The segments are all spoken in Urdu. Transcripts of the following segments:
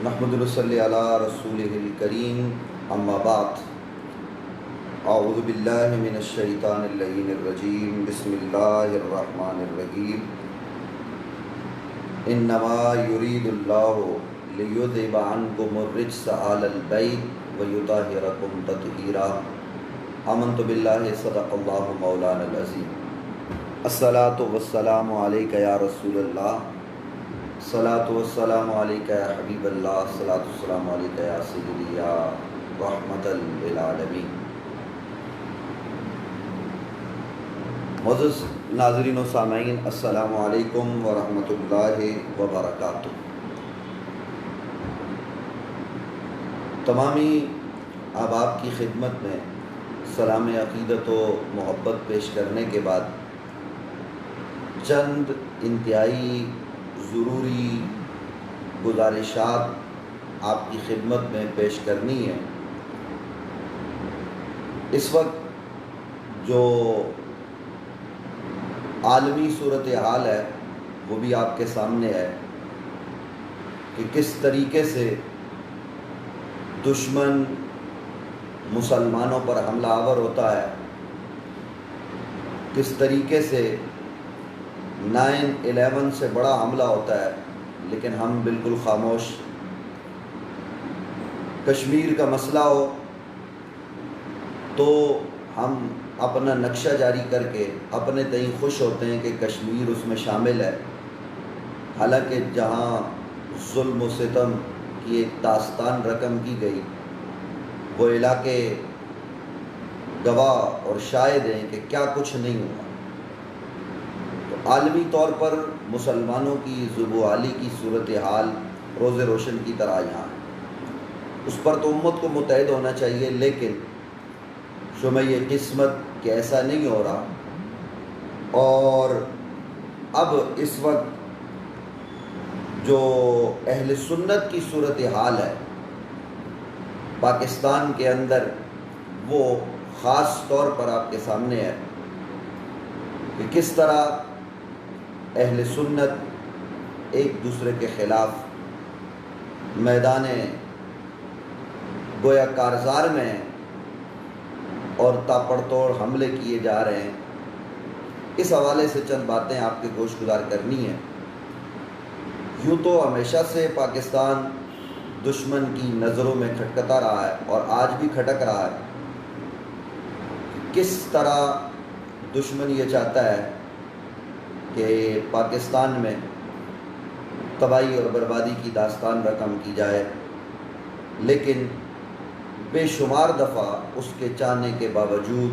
نحمد صلی علی رسولہ الکریم اما بعد اعوذ باللہ من الشیطان اللعین الرجیم بسم اللہ الرحمن الرحیم انما یرید اللہ لیذہب عنکم الرجس اہل البیت ویطہرکم تطہیرا آمنت باللہ صدق اللہ مولانا العظیم الصلاۃ والسلام علیک یا رسول اللہ صلاۃ والسلام علیک یا حبیب اللہ صلاۃ والسلام علیک یا سیدی یا رحمت للعالمین۔ معزز ناظرین و سامعین، السلام علیکم ورحمۃ اللہ وبرکاتہ۔ تمامی احباب کی خدمت میں سلام عقیدت و محبت پیش کرنے کے بعد چند انتہائی ضروری گزارشات آپ کی خدمت میں پیش کرنی ہے۔ اس وقت جو عالمی صورتحال ہے وہ بھی آپ کے سامنے ہے کہ کس طریقے سے دشمن مسلمانوں پر حملہ آور ہوتا ہے، کس طریقے سے 9/11 سے بڑا حملہ ہوتا ہے لیکن ہم بالکل خاموش۔ کشمیر کا مسئلہ ہو تو ہم اپنا نقشہ جاری کر کے اپنے تئیں خوش ہوتے ہیں کہ کشمیر اس میں شامل ہے، حالانکہ جہاں ظلم و ستم کی ایک داستان رقم کی گئی وہ علاقے گواہ اور شاہد ہیں کہ کیا کچھ نہیں ہوا۔ عالمی طور پر مسلمانوں کی زبوالی کی صورتحال روز روشن کی طرح یہاں ہے، اس پر تو امت کو متحد ہونا چاہیے، لیکن شمع قسمت کہ ایسا نہیں ہو رہا۔ اور اب اس وقت جو اہل سنت کی صورتحال ہے پاکستان کے اندر وہ خاص طور پر آپ کے سامنے ہے کہ کس طرح اہل سنت ایک دوسرے کے خلاف میدان گویا کارزار میں ہیں اور تاپڑ توڑ حملے کیے جا رہے ہیں۔ اس حوالے سے چند باتیں آپ کے گوش گزار کرنی ہیں۔ یوں تو ہمیشہ سے پاکستان دشمن کی نظروں میں کھٹکتا رہا ہے اور آج بھی کھٹک رہا ہے۔ کس طرح دشمن یہ چاہتا ہے کہ پاکستان میں تباہی اور بربادی کی داستان رقم کی جائے، لیکن بے شمار دفعہ اس کے چاہنے کے باوجود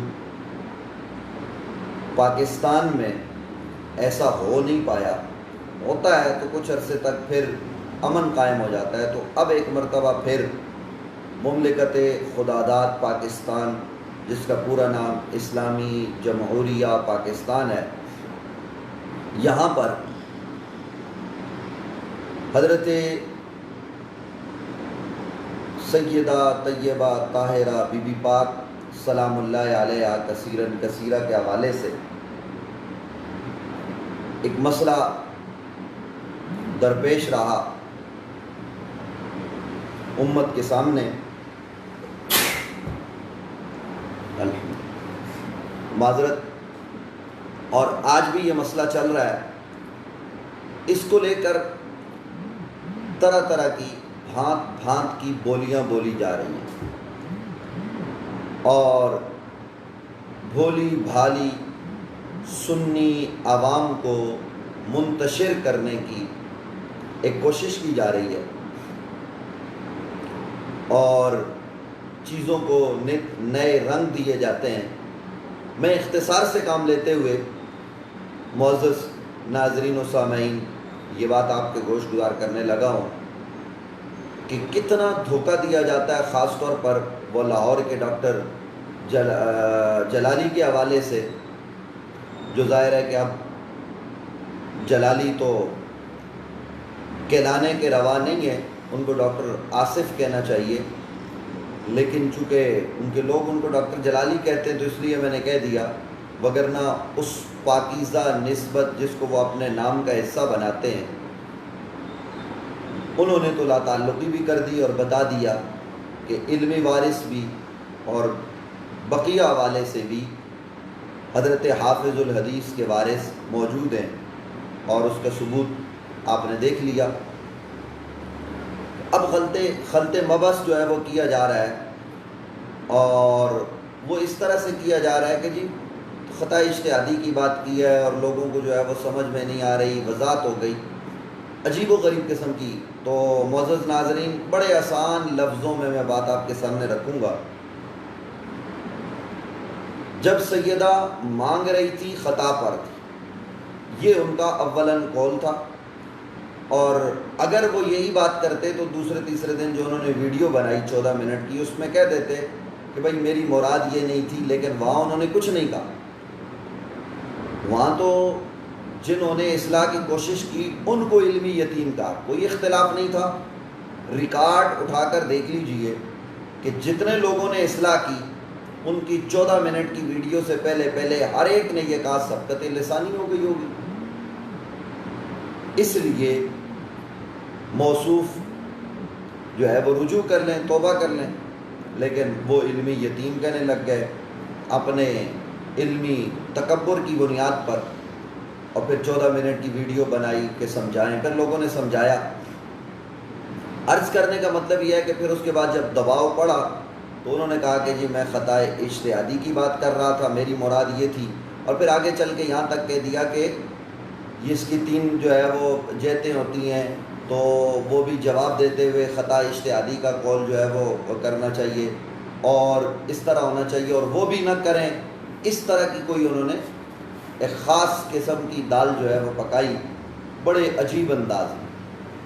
پاکستان میں ایسا ہو نہیں پایا۔ ہوتا ہے تو کچھ عرصے تک پھر امن قائم ہو جاتا ہے، تو اب ایک مرتبہ پھر مملکت خداداد پاکستان، جس کا پورا نام اسلامی جمہوریہ پاکستان ہے، یہاں پر حضرت سیدہ طیبہ طاہرہ بی بی پاک سلام اللہ علیہ کثیرن کثیرہ کے حوالے سے ایک مسئلہ درپیش رہا امت کے سامنے۔ معذرت، اور آج بھی یہ مسئلہ چل رہا ہے۔ اس کو لے کر طرح طرح کی بھانت بھانت کی بولیاں بولی جا رہی ہیں اور بھولی بھالی سنی عوام کو منتشر کرنے کی ایک کوشش کی جا رہی ہے اور چیزوں کو نئے رنگ دیے جاتے ہیں۔ میں اختصار سے کام لیتے ہوئے معزز ناظرین و سامعین یہ بات آپ کے گوش گزار کرنے لگا ہوں کہ کتنا دھوکہ دیا جاتا ہے، خاص طور پر وہ لاہور کے ڈاکٹر جلالی کے حوالے سے، جو ظاہر ہے کہ اب جلالی تو کہلانے کے روا نہیں ہے، ان کو ڈاکٹر آصف کہنا چاہیے، لیکن چونکہ ان کے لوگ ان کو ڈاکٹر جلالی کہتے ہیں تو اس لیے میں نے کہہ دیا، وگرنہ اس پاکیزہ نسبت جس کو وہ اپنے نام کا حصہ بناتے ہیں انہوں نے تو لا تعلقی بھی کر دی اور بتا دیا کہ علمی وارث بھی اور بقیہ حوالے سے بھی حضرت حافظ الحدیث کے وارث موجود ہیں، اور اس کا ثبوت آپ نے دیکھ لیا۔ اب خلط مبس جو ہے وہ کیا جا رہا ہے، اور وہ اس طرح سے کیا جا رہا ہے کہ جی خطا اجتہادی کی بات کی ہے اور لوگوں کو جو ہے وہ سمجھ میں نہیں آ رہی، وضاحت ہو گئی عجیب و غریب قسم کی۔ تو معزز ناظرین، بڑے آسان لفظوں میں بات آپ کے سامنے رکھوں گا۔ جب سیدہ مانگ رہی تھی خطا پر تھی، یہ ان کا اولاً قول تھا، اور اگر وہ یہی بات کرتے تو دوسرے تیسرے دن جو انہوں نے ویڈیو بنائی 14 منٹ کی، اس میں کہہ دیتے کہ بھائی میری مراد یہ نہیں تھی، لیکن وہاں انہوں نے کچھ نہیں کہا۔ وہاں تو جنہوں نے اصلاح کی کوشش کی ان کو علمی یتیم کہا، کوئی اختلاف نہیں تھا۔ ریکارڈ اٹھا کر دیکھ لیجئے کہ جتنے لوگوں نے اصلاح کی ان کی 14 منٹ کی ویڈیو سے پہلے ہر ایک نے یہ کہا سبقت لسانی ہو گئی ہوگی۔ اس لیے موصوف جو ہے وہ رجوع کر لیں، توبہ کر لیں، لیکن وہ علمی یتیم کہنے لگ گئے اپنے علمی تکبر کی بنیاد پر، اور پھر 14 منٹ کی ویڈیو بنائی کہ سمجھائیں۔ پھر لوگوں نے سمجھایا۔ عرض کرنے کا مطلب یہ ہے کہ پھر اس کے بعد جب دباؤ پڑا تو انہوں نے کہا کہ جی میں خطا اجتہادی کی بات کر رہا تھا، میری مراد یہ تھی، اور پھر آگے چل کے یہاں تک کہہ دیا کہ اس کی 3 جو ہے وہ جہتیں ہوتی ہیں، تو وہ بھی جواب دیتے ہوئے خطا اجتہادی کا قول جو ہے وہ کرنا چاہیے، اور اس طرح ہونا چاہیے، اور وہ بھی نہ کریں۔ اس طرح کی کوئی انہوں نے ایک خاص قسم کی دال جو ہے وہ پکائی، بڑے عجیب انداز میں،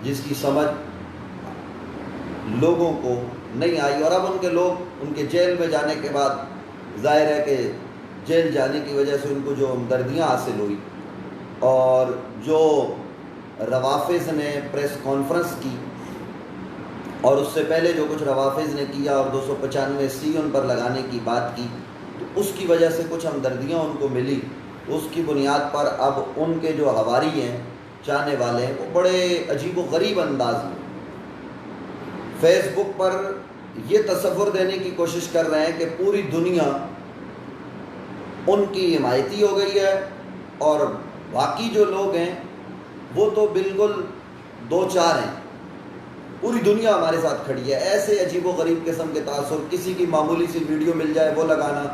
جس کی سمجھ لوگوں کو نہیں آئی۔ اور اب ان کے لوگ ان کے جیل میں جانے کے بعد ظاہر ہے کہ جیل جانے کی وجہ سے ان کو جو ہمدردیاں حاصل ہوئی، اور جو روافظ نے پریس کانفرنس کی اور اس سے پہلے جو کچھ روافظ نے کیا اور 295 ان پر لگانے کی بات کی، تو اس کی وجہ سے کچھ ہمدردیاں ان کو ملی۔ اس کی بنیاد پر اب ان کے جو حواری ہیں، چاہنے والے ہیں، وہ بڑے عجیب و غریب انداز میں فیس بک پر یہ تصور دینے کی کوشش کر رہے ہیں کہ پوری دنیا ان کی حمایتی ہو گئی ہے، اور باقی جو لوگ ہیں وہ تو بالکل 2-4 ہیں، پوری دنیا ہمارے ساتھ کھڑی ہے۔ ایسے عجیب و غریب قسم کے تاثر، کسی کی معمولی سی ویڈیو مل جائے وہ لگانا،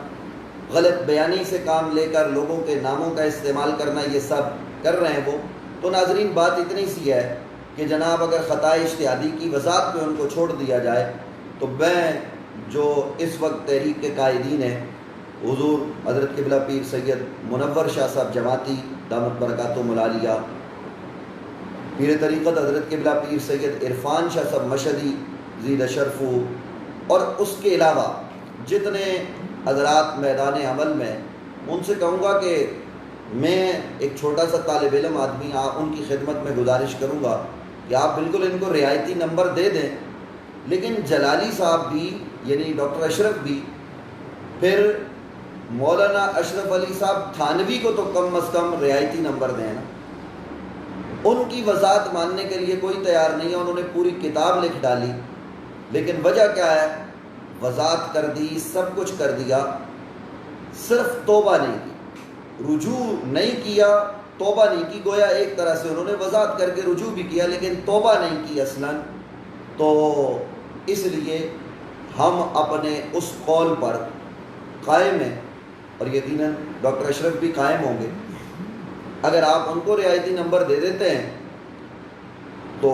غلط بیانی سے کام لے کر لوگوں کے ناموں کا استعمال کرنا، یہ سب کر رہے ہیں وہ۔ تو ناظرین، بات اتنی سی ہے کہ جناب اگر خطا اجتہادی کی وضاحت پہ ان کو چھوڑ دیا جائے تو میں جو اس وقت تحریک کے قائدین ہیں، حضور حضرت قبلہ پیر سید منور شاہ صاحب جماعتی دامت برکاتہم العالیہ، پیر طریقت حضرت قبلہ پیر سید عرفان شاہ صاحب مشہدی زید شرف، اور اس کے علاوہ جتنے حضرات میدان عمل میں، ان سے کہوں گا کہ میں ایک چھوٹا سا طالب علم آدمی، ان کی خدمت میں گزارش کروں گا کہ آپ بالکل ان کو رعایتی نمبر دے دیں، لیکن جلالی صاحب بھی، یعنی ڈاکٹر اشرف بھی، پھر مولانا اشرف علی صاحب تھانوی کو تو کم از کم رعایتی نمبر دیں نا۔ ان کی وضاحت ماننے کے لیے کوئی تیار نہیں ہے، انہوں نے پوری کتاب لکھ ڈالی، لیکن وجہ کیا ہے؟ وضاحت کر دی، سب کچھ کر دیا، صرف توبہ نہیں کی، رجوع نہیں کیا، توبہ نہیں کی۔ گویا ایک طرح سے انہوں نے وضاحت کر کے رجوع بھی کیا لیکن توبہ نہیں کی اصلاً۔ تو اس لیے ہم اپنے اس قول پر قائم ہیں، اور یقیناً ڈاکٹر اشرف بھی قائم ہوں گے۔ اگر آپ ان کو رعایتی نمبر دے دیتے ہیں تو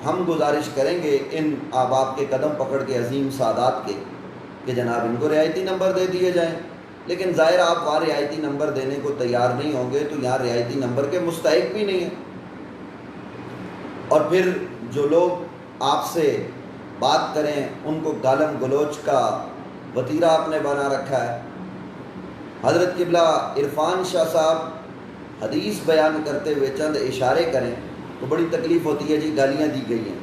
ہم گزارش کریں گے ان احباب کے قدم پکڑ کے، عظیم سادات کے، کہ جناب ان کو رعایتی نمبر دے دیے جائیں۔ لیکن ظاہر آپ وہاں رعایتی نمبر دینے کو تیار نہیں ہوں گے تو یہاں رعایتی نمبر کے مستحق بھی نہیں ہیں۔ اور پھر جو لوگ آپ سے بات کریں ان کو گالم گلوچ کا وتیرہ آپ نے بنا رکھا ہے۔ حضرت قبلہ عرفان شاہ صاحب حدیث بیان کرتے ہوئے چند اشارے کریں تو بڑی تکلیف ہوتی ہے، جی گالیاں دی گئی ہیں،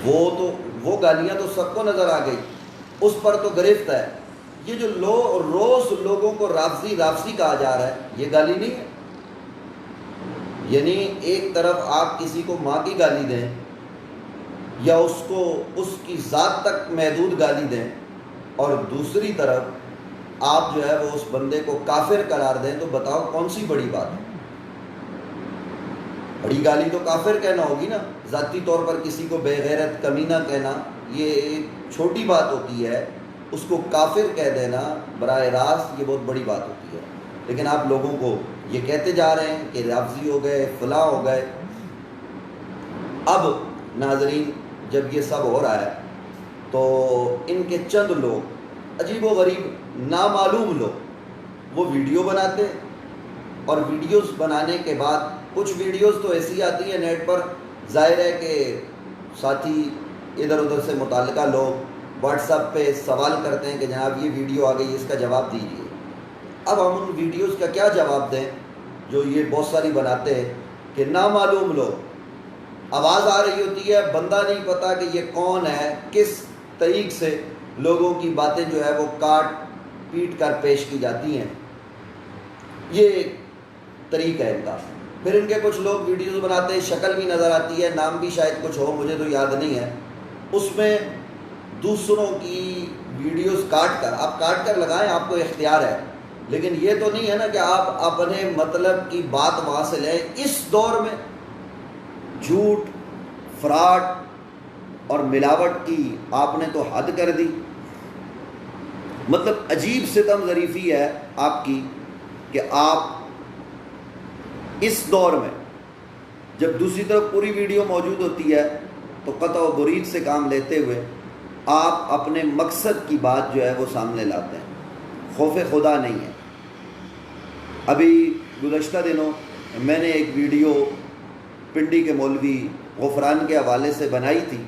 وہ گالیاں تو سب کو نظر آ گئی، اس پر تو گرفت ہے۔ یہ جو روز لوگوں کو رافضی کہا جا رہا ہے، یہ گالی نہیں ہے، یعنی ایک طرف آپ کسی کو ماں کی گالی دیں یا اس کو اس کی ذات تک محدود گالی دیں، اور دوسری طرف آپ جو ہے وہ اس بندے کو کافر قرار دیں، تو بتاؤ کون سی بڑی بات ہے؟ بڑی گالی تو کافر کہنا ہوگی نا، ذاتی طور پر کسی کو بے غیرت کمینہ کہنا یہ ایک چھوٹی بات ہوتی ہے، اس کو کافر کہہ دینا براہ راست یہ بہت بڑی بات ہوتی ہے۔ لیکن آپ لوگوں کو یہ کہتے جا رہے ہیں کہ رافضی ہو گئے، فلاں ہو گئے۔ اب ناظرین، جب یہ سب ہو رہا ہے تو ان کے چند لوگ عجیب و غریب نامعلوم لوگ وہ ویڈیو بناتے ہیں، اور ویڈیوز بنانے کے بعد کچھ ویڈیوز تو ایسی آتی ہیں نیٹ پر، ظاہر ہے کہ ساتھی ادھر ادھر سے متعلقہ لوگ واٹس ایپ پہ سوال کرتے ہیں کہ جناب یہ ویڈیو آ گئی، اس کا جواب دیجیے۔ اب ہم ان ویڈیوز کا کیا جواب دیں جو یہ بہت ساری بناتے ہیں کہ نامعلوم لوگ، آواز آ رہی ہوتی ہے، بندہ نہیں پتا کہ یہ کون ہے، کس طریق سے لوگوں کی باتیں جو ہے وہ کاٹ پیٹ کر پیش کی جاتی ہیں۔ یہ ایک طریقہ ہے ان کا۔ پھر ان کے کچھ لوگ ویڈیوز بناتے ہیں، شکل بھی نظر آتی ہے، نام بھی شاید کچھ ہو، مجھے تو یاد نہیں ہے، اس میں دوسروں کی ویڈیوز کاٹ کر، آپ کاٹ کر لگائیں، آپ کو اختیار ہے، لیکن یہ تو نہیں ہے نا کہ آپ اپنے مطلب کی بات وہاں سے لیں۔ اس دور میں جھوٹ، فراڈ اور ملاوٹ کی آپ نے تو حد کر دی۔ مطلب عجیب ستم ظریفی ہے آپ کی کہ آپ اس دور میں جب دوسری طرف پوری ویڈیو موجود ہوتی ہے تو قطع و برید سے کام لیتے ہوئے آپ اپنے مقصد کی بات جو ہے وہ سامنے لاتے ہیں، خوف خدا نہیں ہے۔ ابھی گزشتہ دنوں میں نے ایک ویڈیو پنڈی کے مولوی غفران کے حوالے سے بنائی تھی،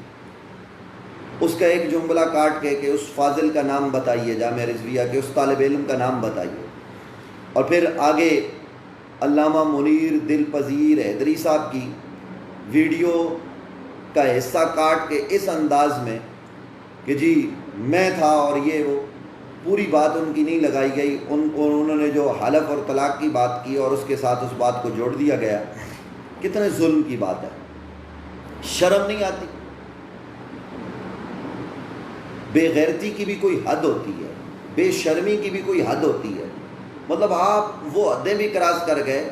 اس کا ایک جملہ کاٹ کے کہ اس فاضل کا نام بتائیے جامعہ رضویہ کے، اس طالب علم کا نام بتائیے، اور پھر آگے علامہ منیر دل پذیر حیدری صاحب کی ویڈیو کا حصہ کاٹ کے اس انداز میں کہ جی میں تھا اور یہ وہ، پوری بات ان کی نہیں لگائی گئی، انہوں نے جو حلف اور طلاق کی بات کی اور اس کے ساتھ اس بات کو جوڑ دیا گیا۔ کتنے ظلم کی بات ہے، شرم نہیں آتی؟ بے غیرتی کی بھی کوئی حد ہوتی ہے، بے شرمی کی بھی کوئی حد ہوتی ہے۔ مطلب آپ وہ حدیں بھی کراس کر گئے۔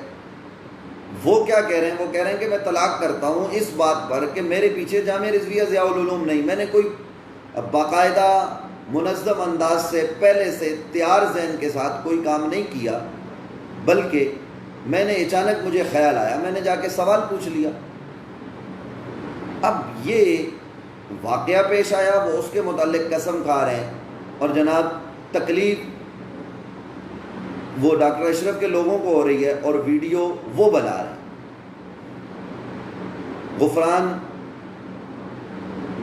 وہ کیا کہہ رہے ہیں؟ وہ کہہ رہے ہیں کہ میں طلاق کرتا ہوں اس بات پر کہ میرے پیچھے جامعہ رضویہ ضیاء العلوم نہیں، میں نے کوئی باقاعدہ منظم انداز سے پہلے سے تیار ذہن کے ساتھ کوئی کام نہیں کیا، بلکہ میں نے اچانک مجھے خیال آیا، میں نے جا کے سوال پوچھ لیا۔ اب یہ واقعہ پیش آیا، وہ اس کے متعلق قسم کھا رہے ہیں، اور جناب تکلیف وہ ڈاکٹر اشرف کے لوگوں کو ہو رہی ہے اور ویڈیو وہ بنا رہے ہیں۔ غفران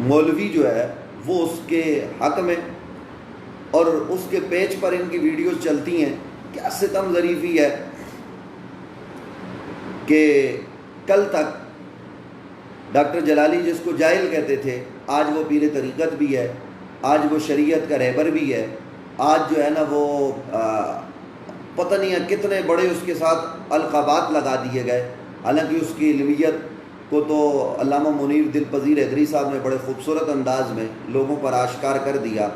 مولوی جو ہے وہ اس کے حق میں، اور اس کے پیج پر ان کی ویڈیوز چلتی ہیں۔ کیا ستم ظریفی ہے کہ کل تک ڈاکٹر جلالی جس کو جاہل کہتے تھے، آج وہ پیر طریقت بھی ہے، آج وہ شریعت کا رہبر بھی ہے، آج جو ہے نا وہ پتہ نہیں ہے کتنے بڑے اس کے ساتھ القابات لگا دیے گئے، حالانکہ اس کی علمیت کو تو علامہ منیر دل پذیر حیدری صاحب نے بڑے خوبصورت انداز میں لوگوں پر آشکار کر دیا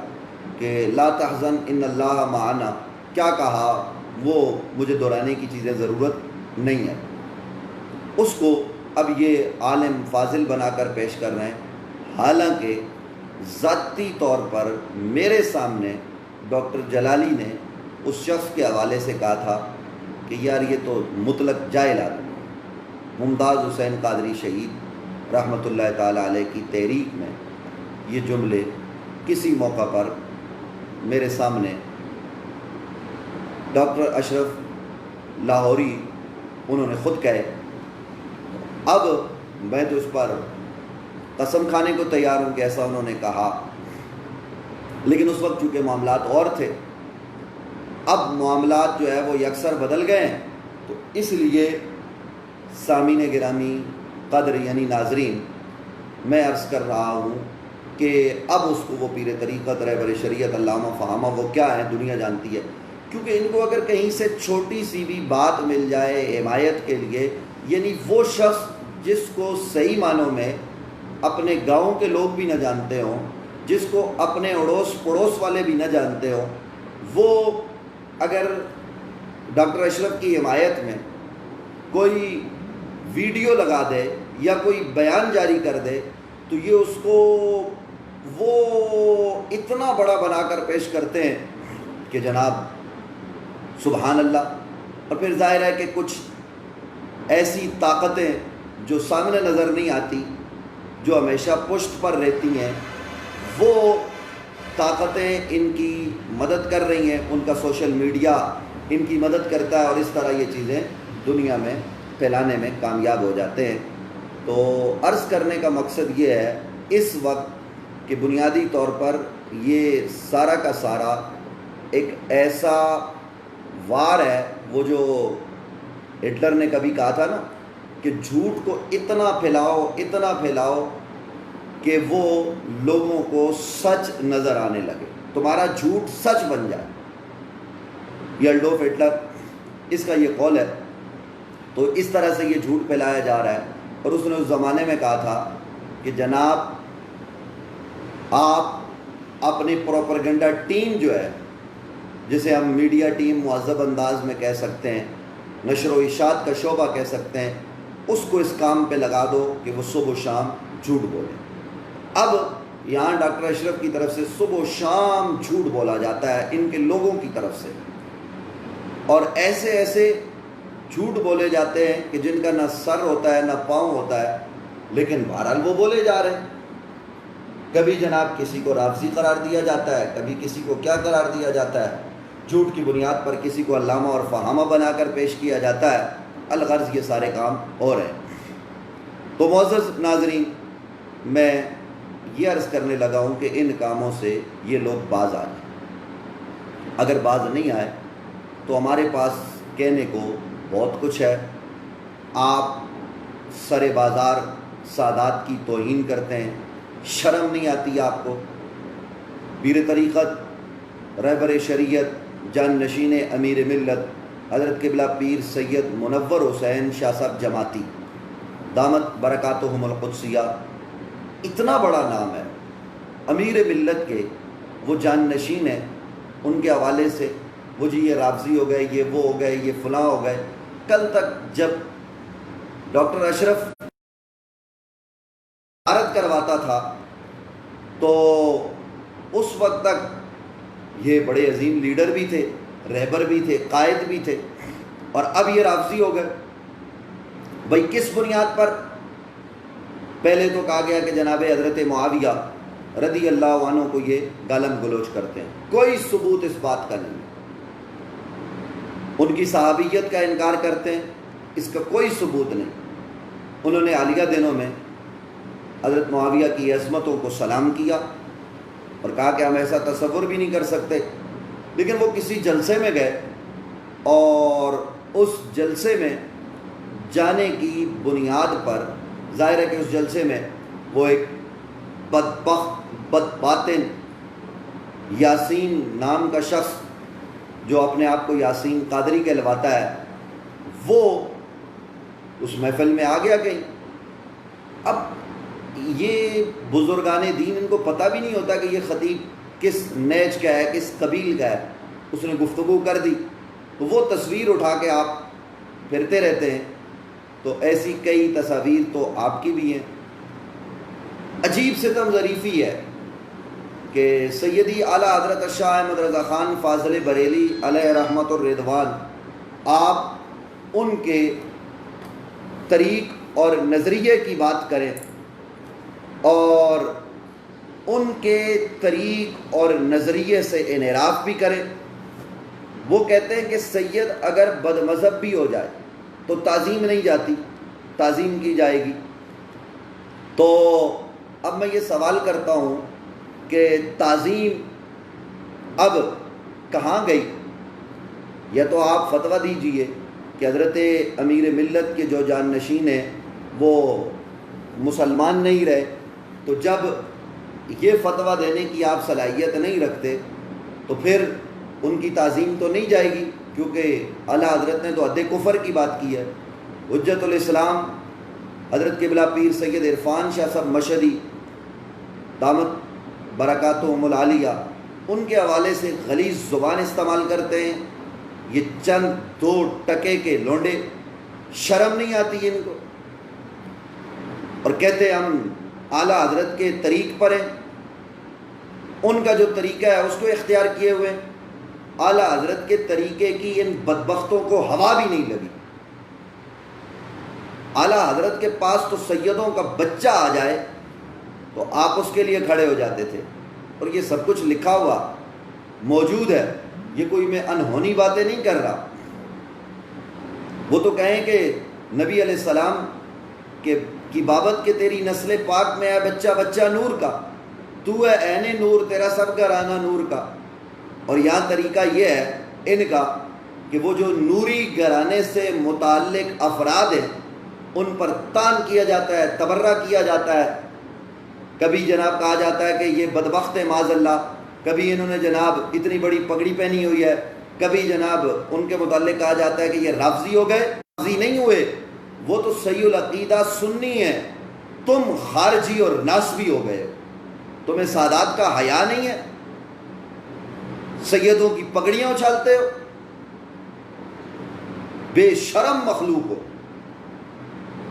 کہ لا تحزن ان اللہ معنا، کیا کہا وہ مجھے دہرانے کی چیزیں ضرورت نہیں ہے۔ اس کو اب یہ عالم فاضل بنا کر پیش کر رہے ہیں، حالانکہ ذاتی طور پر میرے سامنے ڈاکٹر جلالی نے اس شخص کے حوالے سے کہا تھا کہ یار یہ تو مطلق جاہل آدمی ہے۔ ممتاز حسین قادری شہید رحمۃ اللہ تعالیٰ علیہ کی تحریک میں یہ جملے کسی موقع پر میرے سامنے ڈاکٹر اشرف لاہوری انہوں نے خود کہے۔ اب میں تو اس پر قسم کھانے کو تیار ہوں کہ ایسا انہوں نے کہا، لیکن اس وقت چونکہ معاملات اور تھے، اب معاملات جو ہے وہ یکسر بدل گئے ہیں، تو اس لیے سامعین گرامی قدر یعنی ناظرین، میں عرض کر رہا ہوں کہ اب اس کو وہ پیر طریقت رہبر شریعت علامہ فہامہ وہ کیا ہے دنیا جانتی ہے، کیونکہ ان کو اگر کہیں سے چھوٹی سی بھی بات مل جائے حمایت کے لیے یعنی وہ شخص جس کو صحیح معنوں میں اپنے گاؤں کے لوگ بھی نہ جانتے ہوں، جس کو اپنے اڑوس پڑوس والے بھی نہ جانتے ہوں، وہ اگر ڈاکٹر اشرف کی حمایت میں کوئی ویڈیو لگا دے یا کوئی بیان جاری کر دے تو یہ اس کو وہ اتنا بڑا بنا کر پیش کرتے ہیں کہ جناب سبحان اللہ۔ اور پھر ظاہر ہے کہ کچھ ایسی طاقتیں جو سامنے نظر نہیں آتی، جو ہمیشہ پشت پر رہتی ہیں، وہ طاقتیں ان کی مدد کر رہی ہیں، ان کا سوشل میڈیا ان کی مدد کرتا ہے، اور اس طرح یہ چیزیں دنیا میں پھیلانے میں کامیاب ہو جاتے ہیں۔ تو عرض کرنے کا مقصد یہ ہے اس وقت کہ بنیادی طور پر یہ سارا کا سارا ایک ایسا وار ہے، وہ جو ہٹلر نے کبھی کہا تھا نا کہ جھوٹ کو اتنا پھیلاؤ کہ وہ لوگوں کو سچ نظر آنے لگے، تمہارا جھوٹ سچ بن جائے۔ یہ ایڈولف ہٹلر، اس کا یہ قول ہے۔ تو اس طرح سے یہ جھوٹ پھیلایا جا رہا ہے، اور اس نے اس زمانے میں کہا تھا کہ جناب آپ اپنی پروپیگنڈا ٹیم جو ہے، جسے ہم میڈیا ٹیم مہذب انداز میں کہہ سکتے ہیں، نشر و اشاعت کا شعبہ کہہ سکتے ہیں، اس کو اس کام پہ لگا دو کہ وہ صبح و شام جھوٹ بولیں۔ اب یہاں ڈاکٹر اشرف کی طرف سے صبح و شام جھوٹ بولا جاتا ہے ان کے لوگوں کی طرف سے، اور ایسے ایسے جھوٹ بولے جاتے ہیں کہ جن کا نہ سر ہوتا ہے نہ پاؤں ہوتا ہے، لیکن بہرحال وہ بولے جا رہے ہیں۔ کبھی جناب کسی کو رافضی قرار دیا جاتا ہے، کبھی کسی کو کیا قرار دیا جاتا ہے، جھوٹ کی بنیاد پر کسی کو علامہ اور فہامہ بنا کر پیش کیا جاتا ہے۔ الغرض یہ سارے کام ہو رہے ہیں۔ تو معزز ناظرین، میں یہ عرض کرنے لگا ہوں کہ ان کاموں سے یہ لوگ باز آ جائیں۔ اگر باز نہیں آئے تو ہمارے پاس کہنے کو بہت کچھ ہے۔ آپ سر بازار سادات کی توہین کرتے ہیں، شرم نہیں آتی آپ کو؟ پیر طریقت، رہبر شریعت، جان نشین امیر ملت حضرت قبلہ پیر سید منور حسین شاہ صاحب جماعتی دامت برکاتہم القدسیہ، اتنا بڑا نام ہے، امیر ملت کے وہ جان نشین ہیں۔ ان کے حوالے سے وہ جی یہ رافضی ہو گئے، یہ وہ ہو گئے، یہ فلاں ہو گئے۔ کل تک جب ڈاکٹر اشرف عارت کرواتا تھا تو اس وقت تک یہ بڑے عظیم لیڈر بھی تھے، رہبر بھی تھے، قائد بھی تھے، اور اب یہ رافضی ہو گئے۔ بھائی کس بنیاد پر؟ پہلے تو کہا گیا کہ جناب حضرت معاویہ رضی اللہ عنہ کو یہ گالم گلوچ کرتے ہیں، کوئی ثبوت اس بات کا نہیں۔ ان کی صحابیت کا انکار کرتے ہیں، اس کا کوئی ثبوت نہیں۔ انہوں نے حالیہ دنوں میں حضرت معاویہ کی عظمتوں کو سلام کیا اور کہا کہ ہم ایسا تصور بھی نہیں کر سکتے، لیکن وہ کسی جلسے میں گئے اور اس جلسے میں جانے کی بنیاد پر ظاہر ہے کہ اس جلسے میں وہ ایک بدبخت بدباطن یاسین نام کا شخص جو اپنے آپ کو یاسین قادری کہلواتا ہے، وہ اس محفل میں آ گیا کہیں۔ اب یہ بزرگان دین ان کو پتہ بھی نہیں ہوتا کہ یہ خطیب کس نیج کا ہے، کس قبیل کا ہے۔ اس نے گفتگو کر دی تو وہ تصویر اٹھا کے آپ پھرتے رہتے ہیں۔ تو ایسی کئی تصاویر تو آپ کی بھی ہیں۔ عجیب ستم ظریفی ہے کہ سیدی اعلیٰ حضرت شاہ احمد رضا خان فاضل بریلی علیہ رحمت الرضوان، آپ ان کے طریق اور نظریے کی بات کریں اور ان کے طریق اور نظریے سے انحراف بھی کریں۔ وہ کہتے ہیں کہ سید اگر بد مذہب بھی ہو جائے تو تعظیم نہیں جاتی، تعظیم کی جائے گی۔ تو اب میں یہ سوال کرتا ہوں کہ تعظیم اب کہاں گئی؟ یا تو آپ فتویٰ دیجئے کہ حضرت امیر ملت کے جو جان نشین ہیں وہ مسلمان نہیں رہے، تو جب یہ فتویٰ دینے کی آپ صلاحیت نہیں رکھتے تو پھر ان کی تعظیم تو نہیں جائے گی، کیونکہ اعلیٰ حضرت نے تو حد کفر کی بات کی ہے۔ حجت الاسلام حضرت قبلہ پیر سید عرفان شاہ صاحب مشہدی دامت برکاتہم العالیہ، ان کے حوالے سے غلیظ زبان استعمال کرتے ہیں. یہ چند 2 ٹکے کے لونڈے، شرم نہیں آتی ان کو، اور کہتے ہیں ہم اعلیٰ حضرت کے طریق پر ہیں. ان کا جو طریقہ ہے اس کو اختیار کیے ہوئے ہیں. اعلیٰ حضرت کے طریقے کی ان بدبختوں کو ہوا بھی نہیں لگی. اعلیٰ حضرت کے پاس تو سیدوں کا بچہ آ جائے تو آپ اس کے لیے کھڑے ہو جاتے تھے. اور یہ سب کچھ لکھا ہوا موجود ہے، یہ کوئی میں انہونی باتیں نہیں کر رہا. وہ تو کہیں کہ نبی علیہ السلام کی بابت کہ تیری نسل پاک میں ہے بچہ بچہ نور کا، تو ہے عین نور، تیرا سب گھرانہ نور کا. اور یہاں طریقہ یہ ہے ان کا کہ وہ جو نوری گھرانے سے متعلق افراد ہیں ان پر تان کیا جاتا ہے، تبرہ کیا جاتا ہے. کبھی جناب کہا جاتا ہے کہ یہ بدبخت ہے معاذ اللہ، کبھی انہوں نے جناب اتنی بڑی پگڑی پہنی ہوئی ہے، کبھی جناب ان کے متعلق کہا جاتا ہے کہ یہ رافضی ہو گئے. رافضی نہیں ہوئے، وہ تو صحیح العقیدہ سنی ہے. تم خارجی اور ناسبی ہو گئے. تمہیں سادات کا حیا نہیں ہے، سیدوں کی پگڑیاں اچھالتے ہو، بے شرم مخلوق ہو.